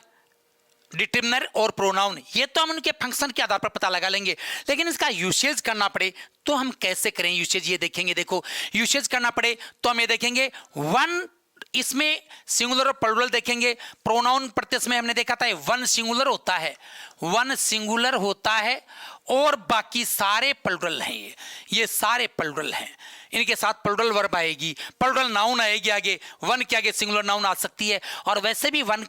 डिटरमिनर और प्रोनाउन, ये तो हम उनके फंक्शन के आधार पर पता लगा लेंगे, लेकिन इसका यूसेज करना पड़े तो हम कैसे करें यूसेज, ये देखेंगे। देखो यूसेज करना पड़े तो हम ये देखेंगे, वन इसमें सिंगुलर और प्लूरल देखेंगे। प्रोनाउन प्रत्यय में हमने देखा था वन सिंगुलर होता है, वन सिंगुलर होता है और बाकी सारे प्लूरल हैं, ये सारे प्लूरल हैं, इनके साथ प्लूरल वर्ब आएगी, प्लूरल नाउन आएगी आगे, वन के आगे सिंगुलर नाउन आ सकती है। और वैसे भी वन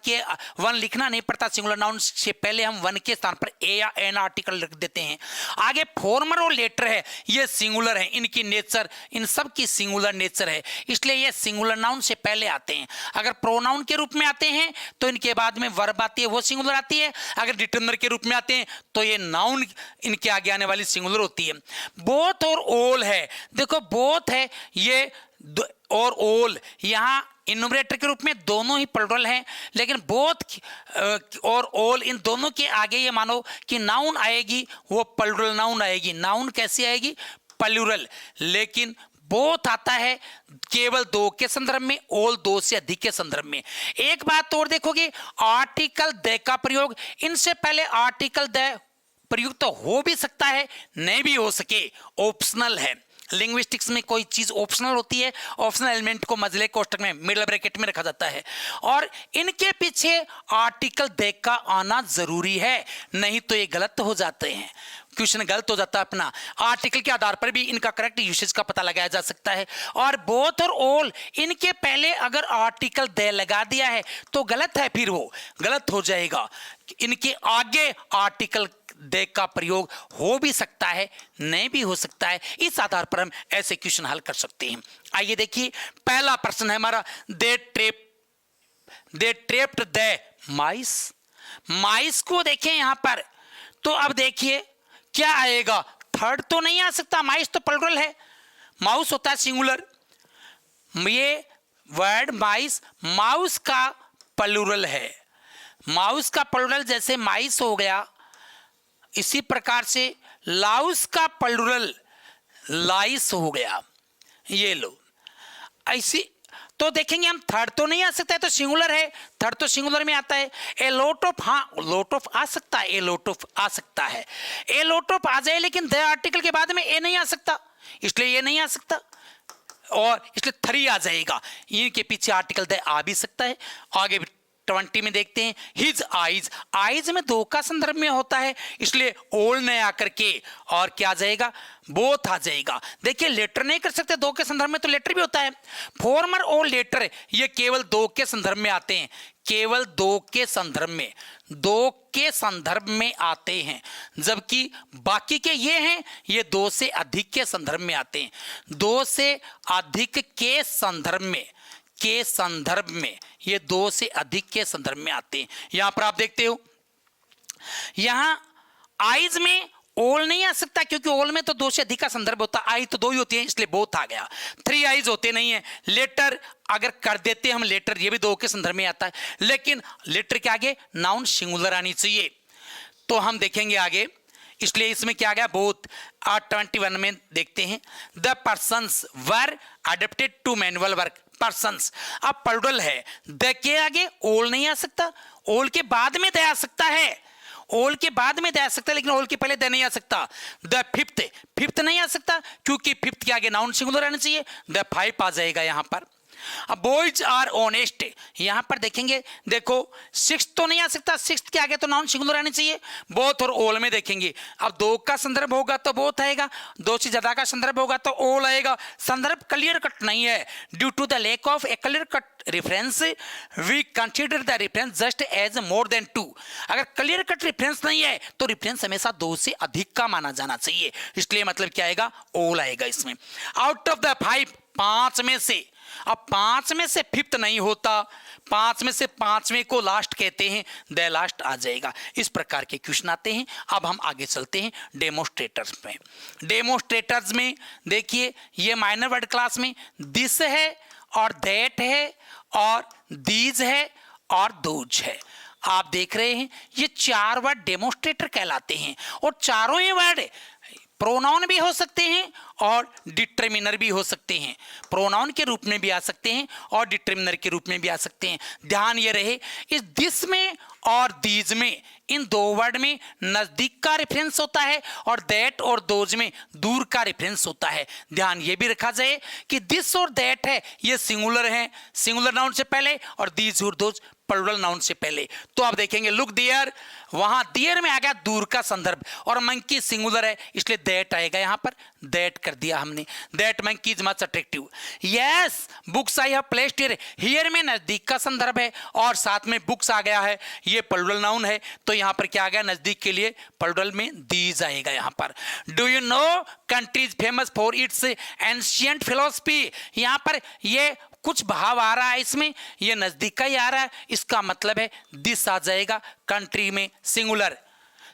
लिखना नहीं पड़ता, सिंगुलर नाउन से पहले हम वन के स्थान पर ए या एन आर्टिकल लिख देते हैं। आगे फॉर्मर और लेटर है, ये सिंगुलर है, इनकी नेचर, इन सब की सिंगुलर नेचर है, इसलिए ये सिंगुलर नाउन से पहले आते हैं। अगर प्रोनाउन के रूप में आते हैं तो इनके बाद में वर्ब आती है, वो सिंगुलर आती है। अगर डिटरमिनर के रूप में आते हैं तो ये नाउन इनके आगे आने वाली सिंगुलर होती है। बोथ और ऑल है, देखो बोथ है, ये और all यहाँ इन्यूमरेटर के रूप में दोनों ही प्लूरल हैं, लेकिन बोथ और ऑल इन दोनों के आगे ये मानो कि नाउन आएगी, वो प्लूरल नाउन आएगी। नाउन कैसी आएगी? प्लूरल। लेकिन बोथ आता है केवल दो के संदर्भ में, ऑल दो से अधिक के संदर्भ में। एक बात और देखोगे, आर्टिकल द का प्रयोग, इनसे पहले आर्टिकल द प्रयुक्त तो हो भी सकता है, नहीं भी हो सके, ऑप्शनल है। लिंग्विस्टिक्स में कोई चीज ऑप्शनल होती है, ऑप्शनल एलिमेंट को मजले कोष्टक में मिडल ब्रैकेट में रखा जाता है, और इनके पीछे आर्टिकल द का आना जरूरी है, नहीं तो ये गलत हो जाते हैं, क्वेश्चन गलत हो जाता है अपना। आर्टिकल के आधार पर भी इनका करेक्ट यूसेज का पता लगाया जा सकता है। और बोथ और ऑल, इनके पहले अगर आर्टिकल द लगा दिया है तो गलत है, फिर वो गलत हो जाएगा। इनके आगे आर्टिकल द का प्रयोग हो भी सकता है, नहीं भी हो सकता है। इस आधार पर हम ऐसे क्वेश्चन हल कर सकते हैं। आइए देखिए, पहला प्रश्न है हमारा, दे ट्रेप्ड द माइस। माइस को देखें यहां पर, तो अब देखिए क्या आएगा, थर्ड तो नहीं आ सकता, माइस तो प्लूरल है, माउस होता है सिंगुलर। ये वर्ड माइस माउस का प्लूरल है, माउस का प्लूरल जैसे माइस हो गया, इसी प्रकार से लाउस का प्लूरल लाइस हो गया। ये लो ऐसी, तो देखेंगे हम थर्ड तो नहीं आ सकता है, तो सिंगुलर है, थर्ड तो सिंगुलर में आता है। ए लॉट ऑफ, हाँ लॉट ऑफ आ सकता है, ए लॉट ऑफ आ सकता है, ए लॉट ऑफ आ जाए, लेकिन द आर्टिकल के बाद में ए नहीं आ सकता, इसलिए ये नहीं आ सकता, और इसलिए 3 आ जाएगा। इनके पीछे आर्टिकल द आ भी सकता है। आगे 20 में देखते हैं, हिज आइज, आइज में दो का संदर्भ में होता है, इसलिए ओल ने आकर के और क्या आ जाएगा, बोथ आ जाएगा। देखिए लेटर नहीं कर सकते दो के संदर्भ में, तो लेटर भी होता है। फॉर्मर और लेटर ये केवल दो के संदर्भ में आते हैं, केवल दो के संदर्भ में, दो के संदर्भ में आते हैं, जबकि बाकी के ये हैं, ये दो से अधिक के संदर्भ में आते हैं, दो से अधिक के संदर्भ में, के संदर्भ में ये दो से अधिक के संदर्भ में आते हैं। यहां पर आप देखते हो, यहां आइज में ओल नहीं आ सकता, क्योंकि ओल में तो दो से अधिक का संदर्भ होता है, आई तो दो ही होती है, इसलिए बोथ आ गया। 3 आइज होते नहीं है। लेटर अगर कर देते हम लेटर, ये भी दो के संदर्भ में आता है, लेकिन लेटर के आगे नाउन सिंगुलर आनी चाहिए, तो हम देखेंगे आगे, इसलिए इसमें क्या आ गया, बोथ। 21 में देखते हैं, the persons were adapted to manual work, persons अब प्लूरल है, द के आगे ओल नहीं आ सकता, ओल के बाद में द आ सकता है, ओल के बाद में द आ सकता है, लेकिन ओल के पहले द नहीं आ सकता। द फिफ्थ, फिफ्थ नहीं आ सकता, क्योंकि फिफ्थ के आगे नाउन सिंगुलर आना चाहिए, द 5 आ जाएगा यहां पर। अब बॉयज आर ऑनेस्ट, यहां पर देखेंगे, देखो 6 तो नहीं आ सकता, 6 के आगे तो नाउन सिंगुलर आने चाहिए। बोथ और ऑल में देखेंगे, अब दो का संदर्भ होगा तो बोथ आएगा, दो से ज्यादा का संदर्भ होगा तो ऑल आएगा। संदर्भ क्लियर कट नहीं है, due to the lack of a clear cut reference we consider the reference just as more than 2। अगर क्लियर कट रेफरेंस नहीं है तो रेफरेंस हमेशा दो से अधिक का माना जाना चाहिए, इसलिए मतलब क्या आएगा, ऑल आएगा इसमें। आउट ऑफ द 5, 5 में से, अब 5 में से फिफ्थ नहीं होता, 5 में से 5वें को लास्ट कहते हैं, द लास्ट आ जाएगा। इस प्रकार के क्वेश्चन आते हैं। अब हम आगे चलते हैं डेमोस्ट्रेटर्स में। डेमोस्ट्रेटर्स में देखिए, ये माइनर वर्ड क्लास में दिस है और दैट है और दीज है और दोज है। आप देख रहे हैं ये 4 वर्ड डेमोस्ट्रेटर कहलाते हैं, और चारों ही वर्ड प्रोनाउन भी हो सकते हैं और डिटरमिनर भी हो सकते हैं, प्रोनाउन के रूप में भी आ सकते हैं और डिटरमिनर के रूप में भी आ सकते हैं। ध्यान ये रहे, इस दिस में और दीज में, इन दो वर्ड में नजदीक का रेफरेंस होता है और दैट और दोज में दूर का रेफरेंस होता है। ध्यान ये भी रखा जाए कि दिस और दैट है ये सिंगुलर है, सिंगुलर नाउन से पहले, और दीज और दोज प्लूरल नाउन से पहले। तो आप देखेंगे लुक देयर, वहां देयर में आ गया दूर का संदर्भ, और मंकी सिंगुलर है इसलिए दैट आएगा, यहां पर दैट कर दिया हमने, that monkey is much attractive. Yes books I have placed here, here में नजदीक का संदर्भ है और साथ में बुक्स आ गया है, ये प्लूरल नाउन है, तो यहां पर क्या आ गया, नजदीक के लिए प्लूरल में दीज आएगा यहां पर। Do you know country is famous for its ancient philosophy, यहां पर ये कुछ भाव आ रहा है, इसमें ये नजदीक का ही आ रहा है, इसका मतलब है दिस आ जाएगा कंट्री में सिंगुलर।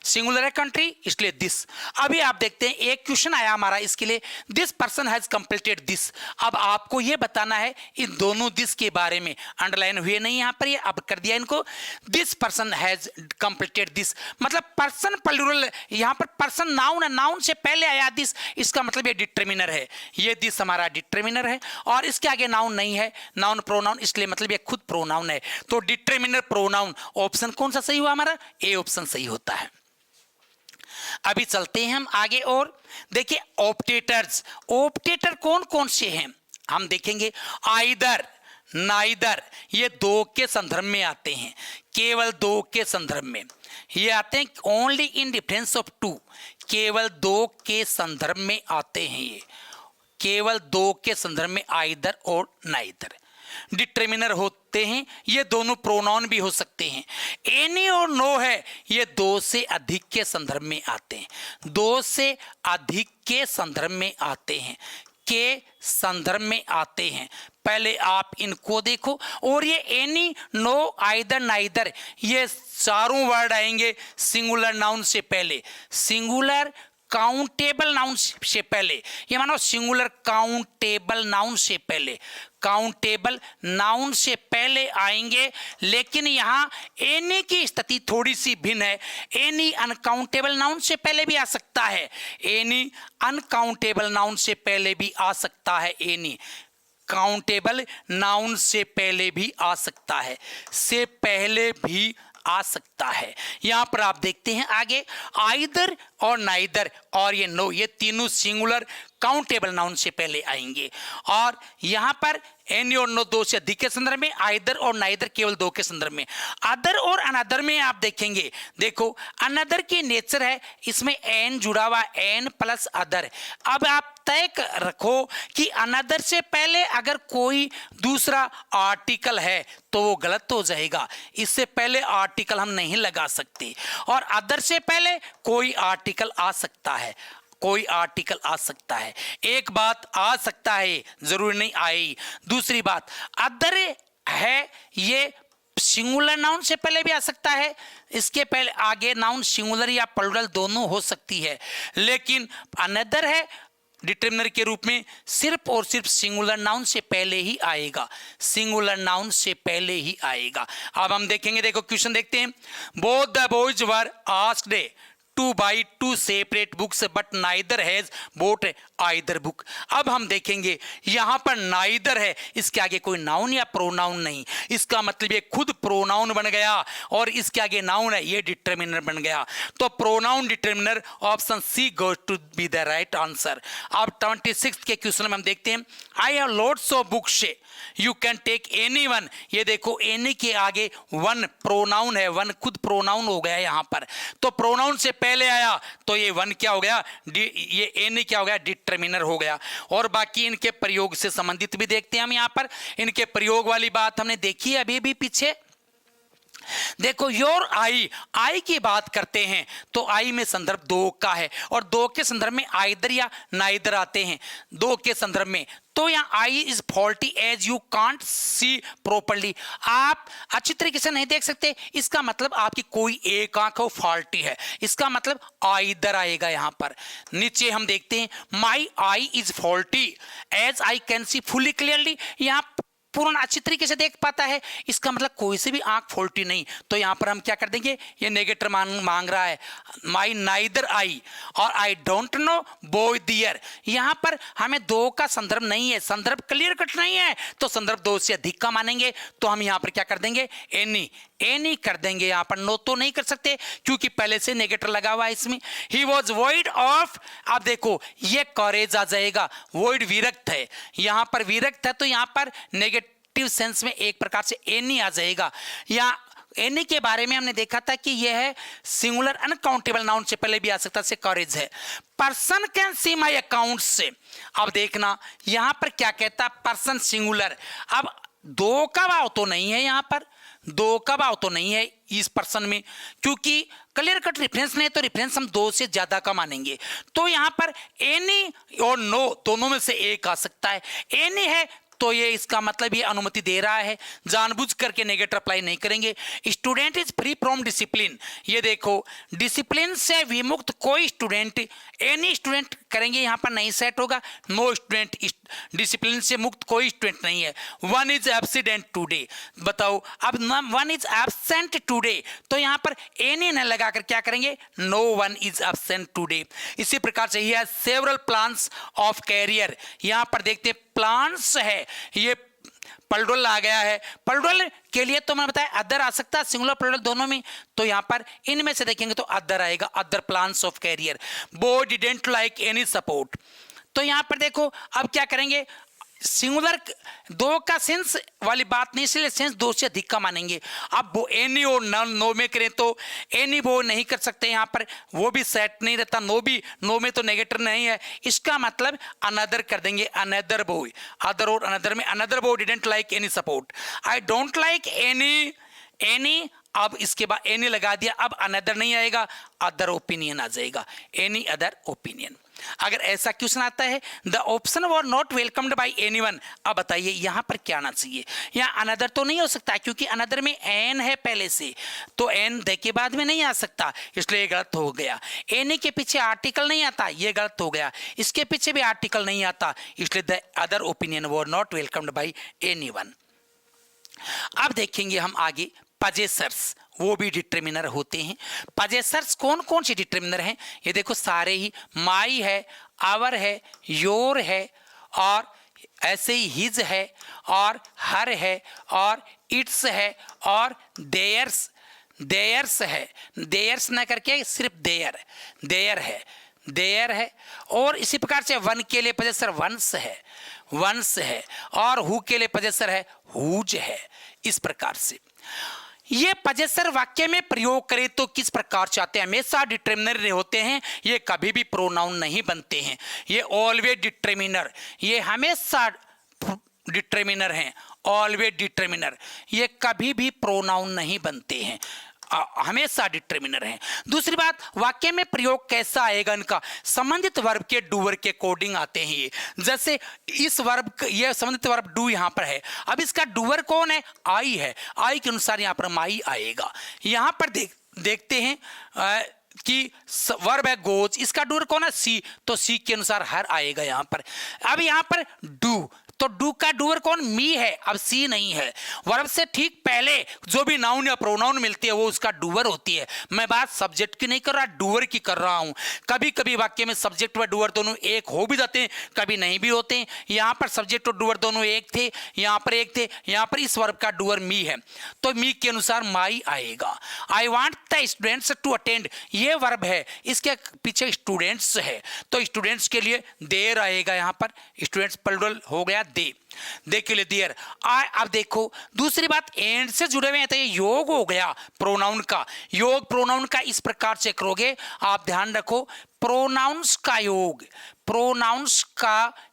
सिंगुलर है कंट्री, इसलिए दिस। अभी आप देखते हैं एक क्वेश्चन आया हमारा इसके लिए, this person has completed this. अब आपको ये बताना है इन दोनों दिस के बारे में, अंडरलाइन हुए नहीं यहाँ पर, ये अब कर दिया इनको। This person has completed this, मतलब पर्सन प्लूरल, यहाँ पर पर्सन नाउन है, नाउन से पहले आया दिस, इसका मतलब ये डिटर्मिनर है, ये दिस हमारा डिटर्मिनर है और इसके आगे नाउन नहीं है, नाउन प्रोनाउन, इसलिए मतलब ये खुद प्रोनाउन है। तो डिटर्मिनर प्रोनाउन, ऑप्शन कौन सा सही हुआ हमारा, ए ऑप्शन सही होता है। अभी चलते हैं हम आगे और देखिए ऑप्टेटर्स, ऑप्टेटर कौन कौन से हैं हम देखेंगे। आइदर, नाइदर, ये दो के संदर्भ में आते हैं, केवल दो के संदर्भ में ये आते हैं। Only in difference of two, केवल दो के संदर्भ में आते हैं, ये केवल दो के संदर्भ में आइदर और नाइदर डिटर्मिनर होते हैं। ये दोनों प्रोनाउन भी हो सकते हैं। एनी और नो है, ये दो से अधिक के संदर्भ में आते हैं, दो से अधिक के संदर्भ में आते हैं, के संदर्भ में आते हैं। पहले आप इनको देखो, और ये एनी, नो, आइदर, नाइदर, ये चारों वर्ड आएंगे सिंगुलर नाउन से पहले, सिंगुलर काउंटेबल नाउन से पहले, ये मानो सिंगुलर काउंटेबल नाउन से पहले, काउंटेबल नाउन से पहले आएंगे। लेकिन यहाँ एनी की स्थिति थोड़ी सी भिन्न है, एनी अनकाउंटेबल नाउन से पहले भी आ सकता है, एनी अनकाउंटेबल नाउन से पहले भी आ सकता है, एनी काउंटेबल नाउन से पहले भी आ सकता है, से पहले भी आ सकता है। यहां पर आप देखते हैं आगे आइदर और नाइदर और ये नो, ये तीनों सिंगुलर काउंटेबल नाउन से पहले आएंगे। और यहां पर एनी और नो दो से अधिक के संदर्भ में, आइदर और नाइदर केवल दो के संदर्भ में। अदर और अनदर में आप देखेंगे, देखो अनदर की नेचर है, इसमें एन जुड़ा हुआ, एन प्लस अदर। अब आप तय रखो कि अनदर से पहले अगर कोई दूसरा आर्टिकल है तो वो गलत हो जाएगा, इससे पहले आर्टिकल हम नहीं लगा सकते। और अदर से पहले कोई आर्टिकल आ सकता है, कोई आर्टिकल आ सकता है, एक बात आ सकता है, जरूरी नहीं आए। दूसरी बात, अदर है ये सिंगुलर नाउन से पहले भी आ सकता है, इसके पहले आगे नाउन सिंगुलर या प्लूरल दोनों हो सकती है। लेकिन अनदर है डिटर्मिनर के रूप में सिर्फ और सिर्फ सिंगुलर नाउन से पहले ही आएगा, सिंगुलर नाउन से पहले ही आएगा। अब हम देखेंगे, देखो क्वेश्चन देखते हैं। Both the boys were asked two by two separate books but neither has boat either book. अब हम देखेंगे यहां पर नाइदर है, इसके आगे कोई नाउन या प्रोनाउन नहीं, इसका मतलब ये खुद प्रोनाउन बन गया और इसके आगे नाउन है, ये डिटर्मिनर बन गया। तो pronoun determiner, option C goes to be the right answer. अब 26 के क्वेश्चन में हम देखते हैं, I have lots of books, you can take any one. ये देखो एनी के आगे वन प्रोनाउन है, वन खुद प्रोनाउन हो गया यहां पर। तो प्रोनाउन से पहले आया तो ये वन क्या हो गया, ये एनी क्या हो गया, डिटर्मिनर हो गया। और बाकी इनके प्रयोग से संबंधित भी देखते हैं हम यहां पर। इनके प्रयोग वाली बात हमने देखी है अभी भी पीछे। देखो योर आई, आई की बात करते हैं तो आई में संदर्भ दो का है और दो के संदर्भ में आइदर या नाइदर आते हैं, दो के संदर्भ में। तो यहाँ eye is faulty as you can't see properly, आप अच्छी तरीके से नहीं देख सकते, इसका मतलब आपकी कोई एक आंख हो फॉल्टी है, इसका मतलब आइदर आएगा यहाँ पर। नीचे हम देखते हैं my eye is faulty as I can see fully clearly, यहाँ पूर्ण अच्छी तरीके से देख पाता है, इसका मतलब कोई से भी आंख फॉल्टी नहीं। तो यहां पर हम क्या कर देंगे, ये नेगेटिव मांग रहा है, माई नाइदर आई और I don't know boy dear. यहां पर हमें दो का संदर्भ नहीं है, संदर्भ क्लियर कट नहीं है, तो संदर्भ दो से अधिक का मानेंगे। तो हम यहां पर क्या कर देंगे, एनी, एनी कर देंगे। यहां पर नो तो नहीं कर सकते क्योंकि पहले से नेगेटिव लगा हुआ है इसमें। ही वॉज वॉइड ऑफ, अब देखो ये कॉरेज आ जाएगा, वॉइड विरक्त है, यहां पर विरक्त है तो यहां पर नेगेटिव सेंस में एक प्रकार से एनी आ जाएगा। या एनी के बारे में हमने देखा था कि यह है सिंगुलर अनकाउंटेबल नाउन से पहले भी आ सकता से कॉरेज है। Person can see my account से, अब देखना यहां पर क्या कहता, पर्सन सिंगुलर। अब दो का भाव तो नहीं है, यहां पर दो का भाव तो नहीं है इस पर्सन में, क्योंकि क्लियर कट रेफरेंस नहीं है, तो रेफरेंस हम दो से ज्यादा का मानेंगे। तो यहां पर एनी और नो दोनों में से एक आ सकता है। एनी है तो ये इसका मतलब ये अनुमति दे रहा है, जानबूझ करके नेगेटिव अप्लाई नहीं करेंगे। Student is free from discipline, ये देखो डिसिप्लिन से विमुक्त कोई स्टूडेंट, एनी स्टूडेंट करेंगे यहाँ पर नहीं सेट होगा, नो स्टूडेंट, डिसिप्लिन से मुक्त कोई स्टूडेंट नहीं है। वन इज एब्सेंट टुडे, बताओ अब वन इज एब्सेंट टुडे, तो यहाँ पर एनी न लगाकर क्या करेंगे, no one is absent today. इसी प्रकार से ये सेवरल प्लान्स ऑफ कैरियर, यहाँ पर देखते प्लान्स है, ये प्लूरल आ गया है। प्लूरल के लिए तो मैंने बताया अदर आ सकता है, सिंगुलर प्लूरल दोनों में, तो यहाँ पर इनमें से देखेंगे तो अदर आएगा, other plans of career. Boy didn't like any support, तो यहाँ पर देखो अब क्या करेंगे, सिंगुलर दो का सेंस वाली बात नहीं, इसलिए सेंस दो से अधिक का मानेंगे। अब वो एनी और नन नो में करें तो एनी वो नहीं कर सकते, यहाँ पर वो भी सेट नहीं रहता, नो भी, नो में तो नेगेटिव नहीं है, इसका मतलब अनदर कर देंगे, अनदर बॉय, अदर और अनदर में another boy didn't like any support. I don't like any, अब इसके बाद एनी लगा दिया, अब अनदर नहीं आएगा, अदर ओपिनियन आ जाएगा, एनी अदर ओपिनियन। अगर ऐसा क्वेश्चन आता है the option were not welcomed bye anyone, अब बताइए यहां पर क्या आना चाहिए, यहाँ अनदर तो नहीं हो सकता क्योंकि अनदर में एन है पहले से, तो एन दे के बाद में नहीं आ सकता, इसलिए गलत हो गया। एनी के पीछे आर्टिकल नहीं आता, ये गलत हो गया। इसके पीछे भी आर्टिकल नहीं आता, इसलिए the other opinion were not welcomed bye anyone. अब देखेंगे हम आगे पजेसर्स, वो भी डिटर्मिनर होते हैं। पजेसर्स कौन कौन से डिटर्मिनर हैं, ये देखो सारे ही, माई है, आवर है, योर है, और ऐसे ही हिज है, और हर है, और इट्स है, और देयर्स है, देयर्स न करके सिर्फ देयर है। और इसी प्रकार से वन के लिए पजेसर वंस है, और हु के लिए पजेसर है हुज है। इस प्रकार से ये पजेसर वाक्य में प्रयोग करें तो किस प्रकार चाहते हैं, हमेशा डिटर्मिनर होते हैं, ये कभी भी प्रोनाउन नहीं बनते हैं, ये ऑलवेज डिटर्मिनर, ये हमेशा डिटर्मिनर हैं, ऑलवेज डिटर्मिनर, ये कभी भी प्रोनाउन नहीं बनते हैं, हमेशा डिटर्मिनर हैं। दूसरी बात, वाक्य में प्रयोग कैसा आएगा इनका, संबंधित वर्ब के डूअर के अकॉर्डिंग आते हैं ये। जैसे इस वर्ब, ये संबंधित वर्ब डू यहाँ पर है, अब इसका डूअर कौन है, आई है, आई के अनुसार यहाँ पर माई आएगा। यहाँ पर देखते हैं कि वर्ब है गोज, इसका डूअर कौन है, सी, तो सी के अनुसार हर आएगा यहाँ पर। अब यहाँ पर डू, तो डू का डूअर कौन, मी है, अब सी नहीं है। वर्ब से ठीक पहले जो भी नाउन या प्रोनाउन मिलती है वो उसका डूअर होती है। मैं बात सब्जेक्ट की नहीं कर रहा, डूअर की कर रहा हूं। कभी कभी वाक्य में सब्जेक्ट व डूअर दोनों एक हो भी जाते हैं, कभी नहीं भी होते हैं। यहाँ पर सब्जेक्ट और डूअर दोनों एक थे, यहाँ पर एक थे, यहाँ पर इस वर्ब का डूअर मी है, तो मी के अनुसार माई आएगा। I want the students to attend, ये वर्ब है, इसके पीछे स्टूडेंट्स है, तो स्टूडेंट्स के लिए देर आएगा, यहाँ पर स्टूडेंट्स प्लूरल हो गया दे के लिए देयर। अब देखो दूसरी बात, एंड से जुड़े हुए हैं तो ये योग हो गया प्रोनाउन का, योग प्रोनाउन का इस प्रकार से करोगे, आप ध्यान रखो प्रोनाउंस का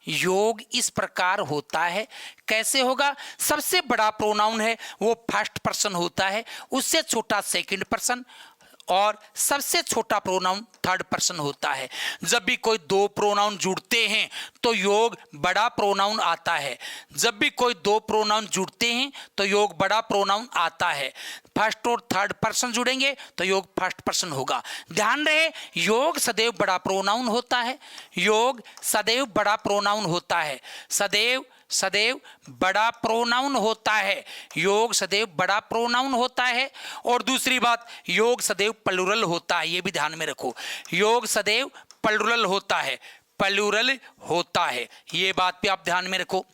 योग इस प्रकार होता है। कैसे होगा, सबसे बड़ा प्रोनाउन है वो फर्स्ट पर्सन होता है, उससे छोटा सेकंड पर्सन, और सबसे छोटा प्रोनाउन थर्ड पर्सन होता है। जब भी कोई दो प्रोनाउन जुड़ते हैं तो योग बड़ा प्रोनाउन आता है, जब भी कोई दो प्रोनाउन जुड़ते हैं तो योग बड़ा प्रोनाउन आता है। फर्स्ट और थर्ड पर्सन जुड़ेंगे तो योग फर्स्ट पर्सन होगा। ध्यान रहे, योग सदैव बड़ा प्रोनाउन होता है, योग सदैव बड़ा प्रोनाउन होता है, सदैव बड़ा प्रोनाउन होता है, योग सदैव बड़ा प्रोनाउन होता है। और दूसरी बात, योग सदैव प्लूरल होता है, ये भी ध्यान में रखो, योग सदैव प्लूरल होता है, ये बात भी आप ध्यान में रखो।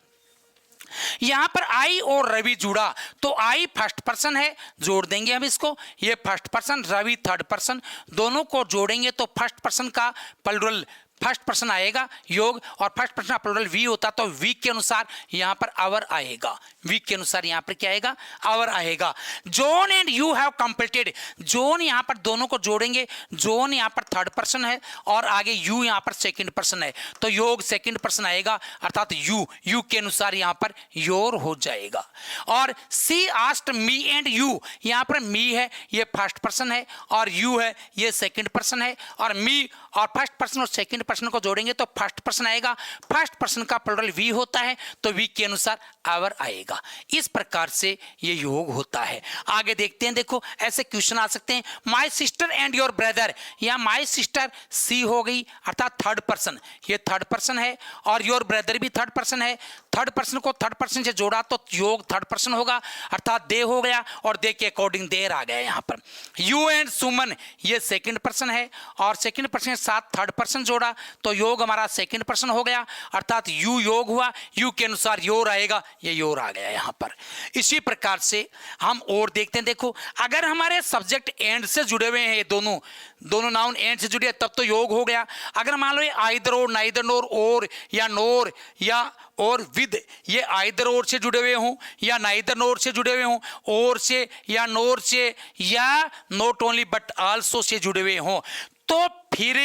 यहां पर आई और रवि जुड़ा तो आई फर्स्ट पर्सन है, जोड़ देंगे हम इसको, ये first person, Ravi third person, दोनों को जोड़ेंगे तो फर्स्ट पर्सन का प्लूरल फर्स्ट पर्सन आएगा योग, और फर्स्ट पर्सन का प्लूरल वी होता तो वी के अनुसार यहाँ पर आवर आएगा, वी के अनुसार यहाँ पर क्या आएगा, आवर आएगा। John and you have completed, John यहाँ पर दोनों को जोड़ेंगे, जॉन यहाँ पर थर्ड पर्सन है और आगे यू यहाँ पर सेकंड पर्सन है, तो योग सेकंड पर्सन आएगा, अर्थात यू के अनुसार यहाँ पर योर हो जाएगा। और सी आस्क्ड मी एंड यू, यहाँ पर मी है ये फर्स्ट पर्सन है और यू है ये सेकंड पर्सन है, और मी और फर्स्ट पर्सन और सेकंड पर्सन को जोड़ेंगे तो फर्स्ट पर्सन आएगा, फर्स्ट पर्सन का प्लूरल वी होता है तो वी के अनुसार आवर आएगा। इस प्रकार से ये योग होता है। आगे देखते हैं, देखो ऐसे क्वेश्चन आ सकते हैं, my sister and your brother, या माय सिस्टर सी हो गई अर्थात थर्ड पर्सन, ये थर्ड पर्सन है और योर ब्रदर भी थर्ड पर्सन है। थर्ड पर्सन को थर्ड पर्सन से जोड़ा तो योग थर्ड पर्सन होगा अर्थात दे हो गया और दे के अकॉर्डिंग देर आ गया यहाँ पर। यू एंड सुमन ये सेकंड पर्सन है और सेकंड पर्सन के साथ थर्ड पर्सन जोड़ा तो योग हमारा सेकंड पर्सन हो गया अर्थात यू योग हुआ, यू के अनुसार योर आएगा, ये योर आ गया यहाँ पर। इसी प्रकार से हम और देखते हैं, देखो अगर हमारे सब्जेक्ट एंड से जुड़े हुए हैं, ये दोनों नाउन एंड से जुड़े तब तो योग हो गया। अगर मान लो ये आइदर और, नाइदर नोर, और या नोर या और विद, ये आइदर और से जुड़े हुए हों या नाइदर नोर से जुड़े हुए हों, और से या नोर से या not only but also say जुड़े हुए हों, तो फिर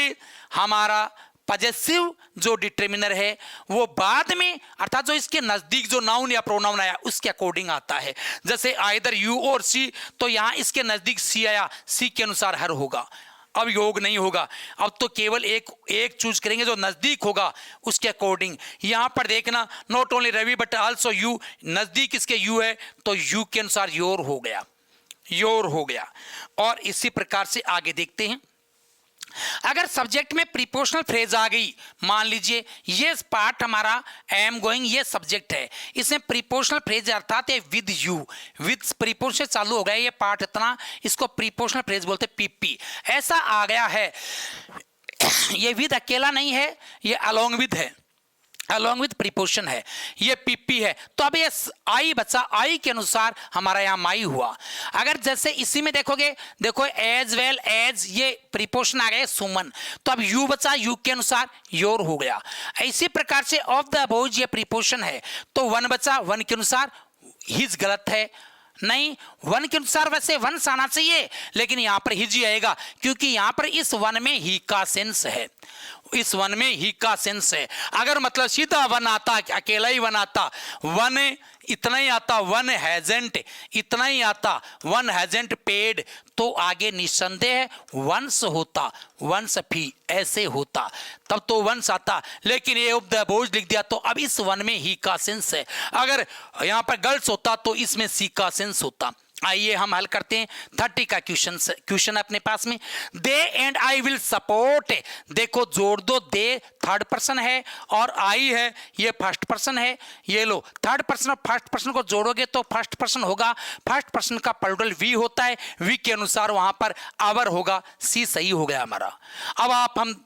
हमारा पजेसिव जो डिटर्मिनर है वो बाद में अर्थात जो इसके नजदीक जो नाउन या प्रोनाउन आया उसके अकॉर्डिंग आता है। जैसे आइदर यू और सी, तो यहां इसके नजदीक सी आया, सी के अनुसार हर होगा, अब योग नहीं होगा। अब तो केवल एक चूज करेंगे जो नजदीक होगा उसके अकॉर्डिंग। यहां पर देखना not only Ravi but also you, नजदीक इसके यू है तो यू के अनुसार योर हो गया, योर हो गया। और इसी प्रकार से आगे देखते हैं, अगर सब्जेक्ट में प्रीपोजिशनल फ्रेज आ गई, मान लीजिए ये पार्ट हमारा आई एम गोइंग ये सब्जेक्ट है, इसमें प्रीपोजिशनल फ्रेज अर्थात है विद यू, विद प्रीपोजिशन चालू हो गया ये पार्ट इतना, इसको प्रीपोजिशनल फ्रेज बोलते पीपी। ऐसा आ गया है, ये विद अकेला नहीं है, ये अलोंग विद है, अलॉन्ग विद प्रीपोजिशन है, ये पीपी है। तो अब ये आई बचा, आई के अनुसार हमारा यहाँ माई हुआ। अगर जैसे इसी में देखोगे, देखो एज वेल एज ये प्रीपोजिशन आ गए सुमन, तो अब यू बचा, यू के अनुसार योर हो गया। इसी प्रकार से ऑफ द अबोव ये प्रीपोजिशन है तो वन बचा, वन के अनुसार हिज गलत है, नहीं वन के अनुसार वैसे वन आना चाहिए लेकिन यहां पर हिज आएगा क्योंकि यहां पर इस वन में ही का सेंस है, इस वन में ही का सेंस है। अगर मतलब सीधा वन आता, अकेला ही वन आता, वन इतना ही आता, वन हैजेंट इतना ही आता, वन हैजेंट पेड, तो आगे निस्संदेह वंस होता, वंस भी ऐसे होता, तब तो वंस आता। लेकिन ये ऑफ द बोझ लिख दिया तो अब इस वन में ही का सेंस है। अगर यहां पर गर्ल्स होता तो इसमें सी का सेंस होता। आइए हम हल करते हैं 30 का क्वेश्चन अपने पास में। दे एंड आई विल सपोर्ट, देखो जोड़ दो, दे थर्ड पर्सन है और आई है ये फर्स्ट पर्सन है। ये लो थर्ड पर्सन और फर्स्ट पर्सन को जोड़ोगे तो फर्स्ट पर्सन होगा, फर्स्ट पर्सन का प्लूरल वी होता है, वी के अनुसार वहां पर आवर होगा, सी सही हो गया हमारा। अब आप हम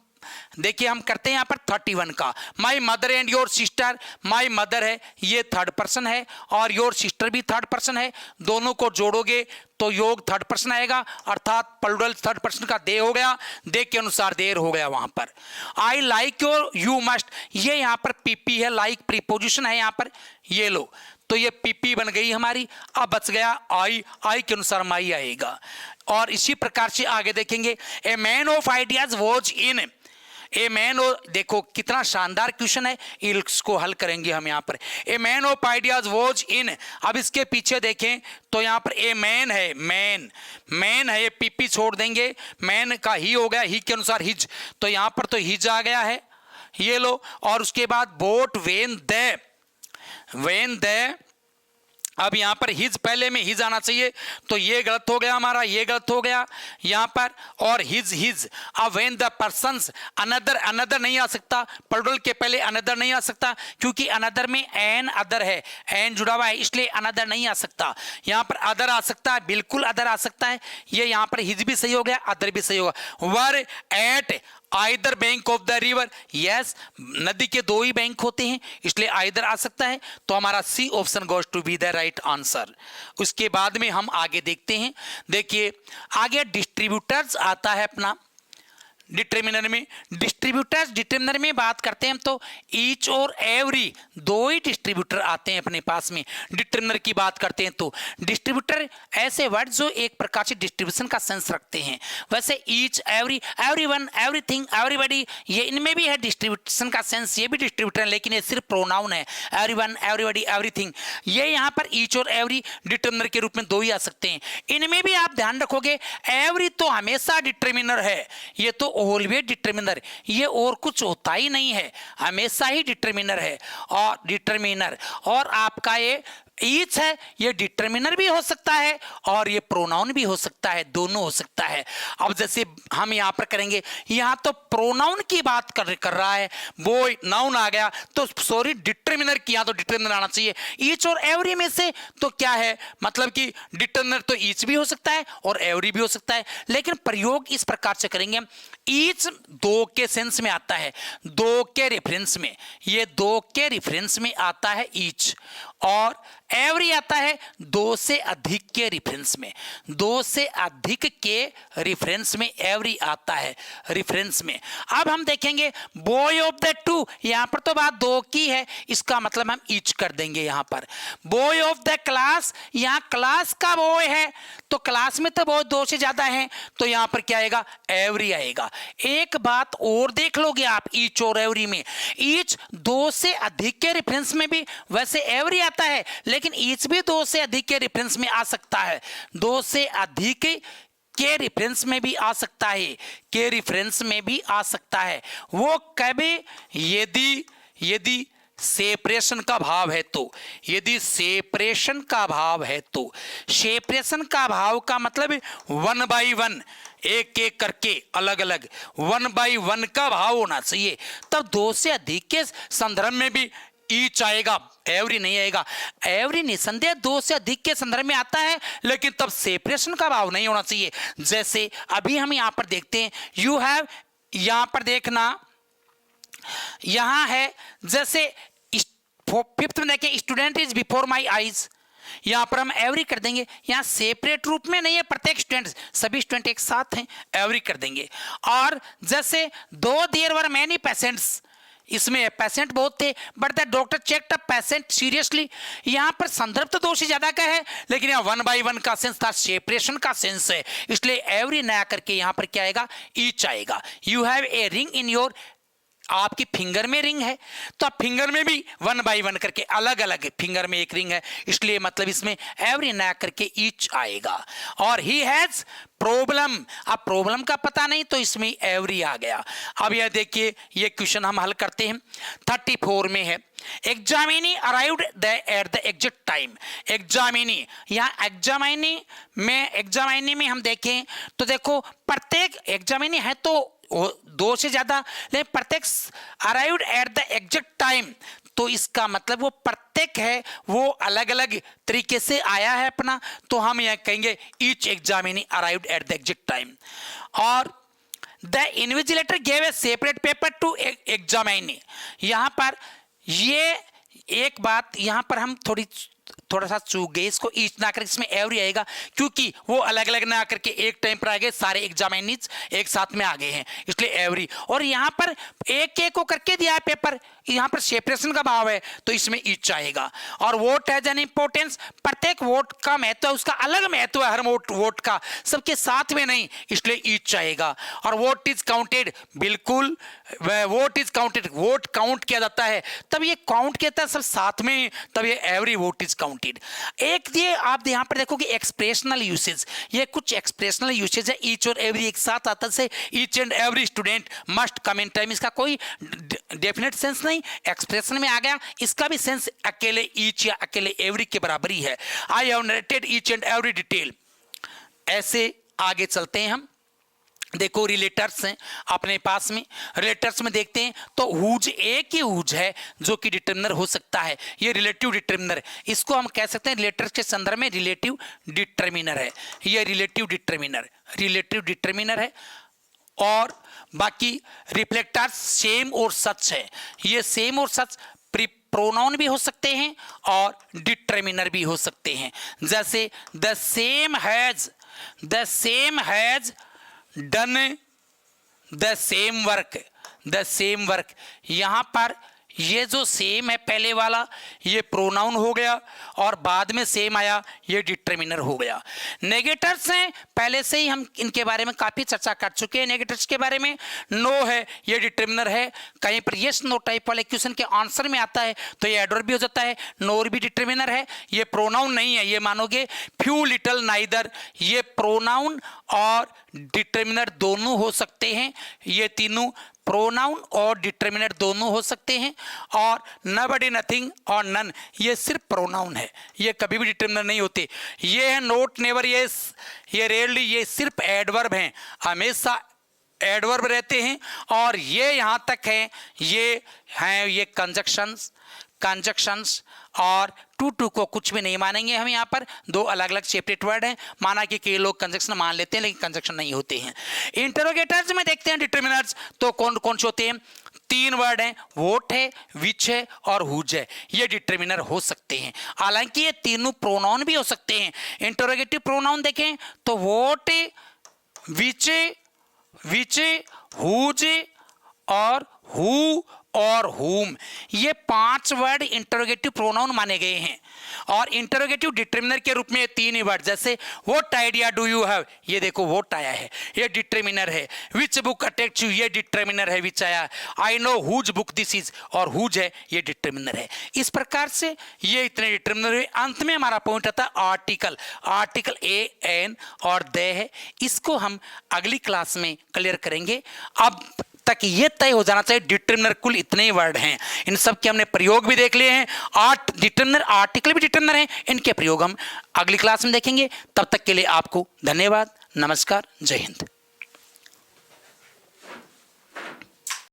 देखिए हम करते हैं यहाँ पर 31 का। My mother and your sister, my mother है ये थर्ड पर्सन है और योर सिस्टर भी थर्ड पर्सन है, दोनों को जोड़ोगे तो योग थर्ड पर्सन आएगा अर्थात प्लूरल थर्ड पर्सन का दे हो गया, दे के अनुसार देर हो गया वहां पर। I like your you must, ये यहाँ पर पीपी है, लाइक प्रीपोजिशन है यहाँ पर, ये लो तो ये पीपी बन गई हमारी। अब बच गया आई, आई के अनुसार माई आएगा। और इसी प्रकार से आगे देखेंगे, a man of ideas was in, a man, देखो कितना शानदार क्वेश्चन है, इसको हल करेंगे हम यहाँ पर। A man of ideas was in, अब इसके पीछे देखें तो यहाँ पर ए मैन है, मैन मैन है, ये पीपी छोड़ देंगे, मैन का ही हो गया, ही के अनुसार हिज, तो यहाँ पर तो हिज आ गया है, ये लो। और उसके बाद boat when the, when the, अब यहां पर हिज पहले में हिज आना चाहिए तो ये गलत हो गया हमारा, ये गलत हो गया यहां पर, और हिज हिज। अब when the persons, another, another नहीं आ सकता, प्लूरल के पहले अनदर नहीं आ सकता क्योंकि अनदर में एन अदर है, एन जुड़ा हुआ है इसलिए अनदर नहीं आ सकता। यहां पर अदर आ सकता है, बिल्कुल अदर आ सकता है, ये यहां पर हिज भी सही हो गया, अदर भी सही होगा। Were at either bank of the river, yes नदी के दो ही बैंक होते हैं इसलिए आइदर आ सकता है, तो हमारा C option goes to be the right answer. उसके बाद में हम आगे देखते हैं, देखिए आगे डिस्ट्रीब्यूटर्स आता है अपना डिटर्मिनर में। डिस्ट्रीब्यूटर्स डिटर्मिनर में बात करते हैं तो ईच और एवरी दो ही डिस्ट्रीब्यूटर आते हैं अपने पास में। डिटर्मिनर की बात करते हैं तो डिस्ट्रीब्यूटर ऐसे वर्ड जो एक प्रकार से डिस्ट्रीब्यूशन का सेंस रखते हैं। वैसे each, every, everyone, everything, everybody, ये इनमें भी है डिस्ट्रीब्यूशन का सेंस, ये भी डिस्ट्रीब्यूटर है लेकिन ये सिर्फ प्रोनाउन है। एवरीवन, एवरीबॉडी, एवरीथिंग, ये यहाँ पर ईच और एवरी डिटर्मिनर के रूप में दो ही आ सकते हैं। इनमें भी आप ध्यान रखोगे एवरी तो हमेशा डिटर्मिनर है, ये तो ऑलवेज डिटर्मिनर, ये और कुछ होता ही नहीं है, हमेशा ही डिटर्मिनर है। और डिटर्मिनर और आपका ये ईच है, ये डिटर्मिनर भी हो सकता है और ये प्रोनाउन भी हो सकता है, दोनों हो सकता है। अब जैसे हम यहाँ पर करेंगे, यहाँ तो प्रोनाउन की बात कर रहा है, बॉय नाउन आ गया तो सॉरी डिटर्मिनर की, यहाँ तो डिटर्मिनर आना चाहिए। ईच और एवरी में से तो क्या है, मतलब कि डिटर्मिनर तो ईच भी हो सकता है और एवरी भी हो सकता है, लेकिन प्रयोग इस प्रकार से करेंगे। ईच दो के सेंस में आता है, दो के रेफरेंस में, ये दो के रेफरेंस में आता है ईच, और एवरी आता है दो से अधिक के रेफरेंस में, दो से अधिक के रेफरेंस में एवरी आता है रेफरेंस में। अब हम देखेंगे बॉय ऑफ द टू, यहां पर तो बात दो की है, इसका मतलब हम ईच कर देंगे यहां पर। बॉय ऑफ द क्लास, यहां क्लास का बॉय है तो क्लास में तो बहुत दो से ज्यादा है, तो यहां पर क्या आएगा, एवरी आएगा। एक बात और देख लोगे आप ईच और एवरी में, ईच दो से अधिक के रेफरेंस में भी वैसे एवरी आता है, लेकिन ईच भी दो से अधिक के रेफरेंस में आ सकता है, दो से अधिक के रेफरेंस में भी आ सकता है, के रेफरेंस में भी आ सकता है। वो कभी यदि सेपरेशन का भाव है तो, यदि सेपरेशन का भाव है तो, सेपरेशन का भाव का मतलब वन बाई वन, एक एक करके अलग अलग वन बाई वन का भाव होना चाहिए, तब दो से अधिक के संदर्भ में भी ईच आएगा, एवरी नहीं आएगा। एवरी निसंदेह दो से अधिक के संदर्भ में आता है, लेकिन तब सेपरेशन का भाव नहीं होना चाहिए। जैसे अभी हम यहां पर देखते हैं, यू हैव, यहां पर देखना, यहां है जैसे फिफ्थ में देखें, student is before my eyes, यहां पर हम एवरी कर देंगे, यहां सेपरेट रूप में नहीं है, प्रत्येक स्टूडेंट, सभी स्टूडेंट एक साथ हैं, एवरी कर देंगे। और जैसे दो देयर वर मैनी पेशेंट्स, इसमें पेशेंट बहुत थे, but the doctor checked a patient seriously, यहां पर संदर्भ तो दो से ज्यादा का है, लेकिन यहां वन बाई वन का सेंस था, सेपरेशन का सेंस है, इसलिए एवरी नया करके यहां पर क्या आएगा, ईच आएगा। You have a ring in your, आपकी फिंगर में रिंग है, तो आप फिंगर में भी वन बाई वन करके अलग अलग फिंगर में एक रिंग है, इसलिए मतलब इसमें एवरी नया करके ईच आएगा। और ही हैज प्रॉब्लम, अब प्रॉब्लम का पता नहीं तो इसमें एवरी आ गया। अब यह देखिए, ये क्वेश्चन हम हल करते हैं, 34 में है, examinee arrived at the exact time. Examinee, यहाँ एग्जामिनी में हम देखें तो देखो प्रत्येक एग्जामिनी है तो दो से ज्यादा, लेकिन प्रत्येक arrived at the exact time, तो इसका मतलब वो प्रत्येक है वो अलग अलग तरीके से आया है अपना, तो हम यह कहेंगे each examinee arrived at the exact time. और the invigilator gave a separate paper to examinee, यहां पर ये एक बात यहां पर हम थोड़ा सा चूक गए, इसको ईच ना करके इसमें एवरी आएगा, क्योंकि वो अलग अलग ना करके एक टाइम पर आ गए, सारे एग्जामिनीज एक साथ में आ गए हैं, इसलिए एवरी। और यहाँ पर एक एक को करके दिया है पेपर, यहाँ पर सेपरेशन का भाव है तो इसमें ईच आएगा। और वोट हैज एन इंपॉर्टेंस, प्रत्येक वोट का महत्व है, उसका अलग महत्व है, हर वोट का सबके साथ में नहीं, इसलिए ईच आएगा। और वोट इज काउंटेड, बिल्कुल vote is counted, vote count किया जाता है, तब ये काउंट किया जाता है सब साथ में, तब ये एवरी वोट इज काउंटेड। एक ये आप यहाँ पर देखो कि एक्सप्रेशनल यूसेज, ये कुछ एक्सप्रेशनल यूसेज है, ईच और एवरी एक साथ आता है, each and every student must come in time, इसका कोई डेफिनेट सेंस नहीं, एक्सप्रेशन में आ गया, इसका भी सेंस अकेले ईच या अकेले एवरी के बराबर ही है। I have narrated each and every detail. ऐसे आगे चलते हैं हम, देखो रिलेटर्स हैं अपने पास में, रिलेटर्स में देखते हैं तो हुज एक ही हुज है जो कि डिटर्मिनर हो सकता है, ये रिलेटिव डिटर्मिनर, इसको हम कह सकते हैं रिलेटर्स के संदर्भ में रिलेटिव डिटर्मिनर है, ये रिलेटिव डिटर्मिनर है। और बाकी रिफ्लेक्टर्स सेम और सच है, ये सेम और सच प्रोनाउन भी हो सकते हैं और डिटर्मिनर भी हो सकते हैं। जैसे the same has done the same work, यहां पर ये जो सेम है पहले वाला ये प्रोनाउन हो गया और बाद में सेम आया ये डिटर्मिनर हो गया। नेगेटर्स हैं, पहले से ही हम इनके बारे में काफ़ी चर्चा कर चुके हैं। नेगेटर्स के बारे में नो है ये डिटर्मिनर है, कहीं पर यस नो टाइप वाले क्वेश्चन के आंसर में आता है तो ये एडवर्ब भी हो जाता है, नोर भी डिटर्मिनर है, ये प्रोनाउन नहीं है, ये मानोगे फ्यू लिटल नाइदर, ये प्रोनाउन और डिटर्मिनर दोनों हो सकते हैं, ये तीनों प्रोनाउन और डिटर्मिनर दोनों हो सकते हैं। और नबडी नथिंग और नन ये सिर्फ प्रोनाउन है, ये कभी भी डिटर्मिनर नहीं होते। ये है नोट नेवर यस, ये रेयरली, ये सिर्फ एडवर्ब हैं, हमेशा एडवर्ब रहते हैं। और ये यहाँ तक है, ये हैं ये कंजक्शंस और टू को कुछ भी नहीं मानेंगे हम। यहाँ पर दो अलग अलग सेपरेट वर्ड हैं, माना कि कई लोग कंजक्शन मान लेते हैं लेकिन कंजक्शन नहीं होते हैं। इंटरोगेटर्स में देखते हैं डिटर्मिनर्स तो कौन कौन से होते हैं, तीन वर्ड हैं, वोट है, विच है और हुज है, ये डिटर्मिनर हो सकते हैं। हालांकि ये तीनों प्रोनाउन भी हो सकते हैं। इंटरोगेटिव प्रोनाउन देखें तो वोट, विच, हुज और हु और हुम, ये पांच वर्ड इंटरोगेटिव प्रोनाउन माने गए हैं। और इंटरोगेटिव डिटर्मिनर के रूप में ये तीन ही वर्ड, जैसे what idea do you have, ये देखो व्हाट आया है, ये डिटर्मिनर है। विच बुक अट्रैक्ट्स यू, ये डिटर्मिनर है, विच आया। I know whose book this is, और हुज है, ये डिटर्मिनर है। इस प्रकार से ये इतने डिटर्मिनर है। अंत में हमारा पॉइंट आता है आर्टिकल, आर्टिकल ए एन और दे है, इसको हम अगली क्लास में क्लियर करेंगे। अब तक ये तय हो जाना चाहिए डिटर्मिनर कुल इतने ही वर्ड हैं, इन सब के हमने प्रयोग भी देख लिए हैं। डिटर्मिनर आर्टिकल भी डिटर्मिनर हैं, इनके प्रयोग हम अगली क्लास में देखेंगे। तब तक के लिए आपको धन्यवाद, नमस्कार, जय हिंद।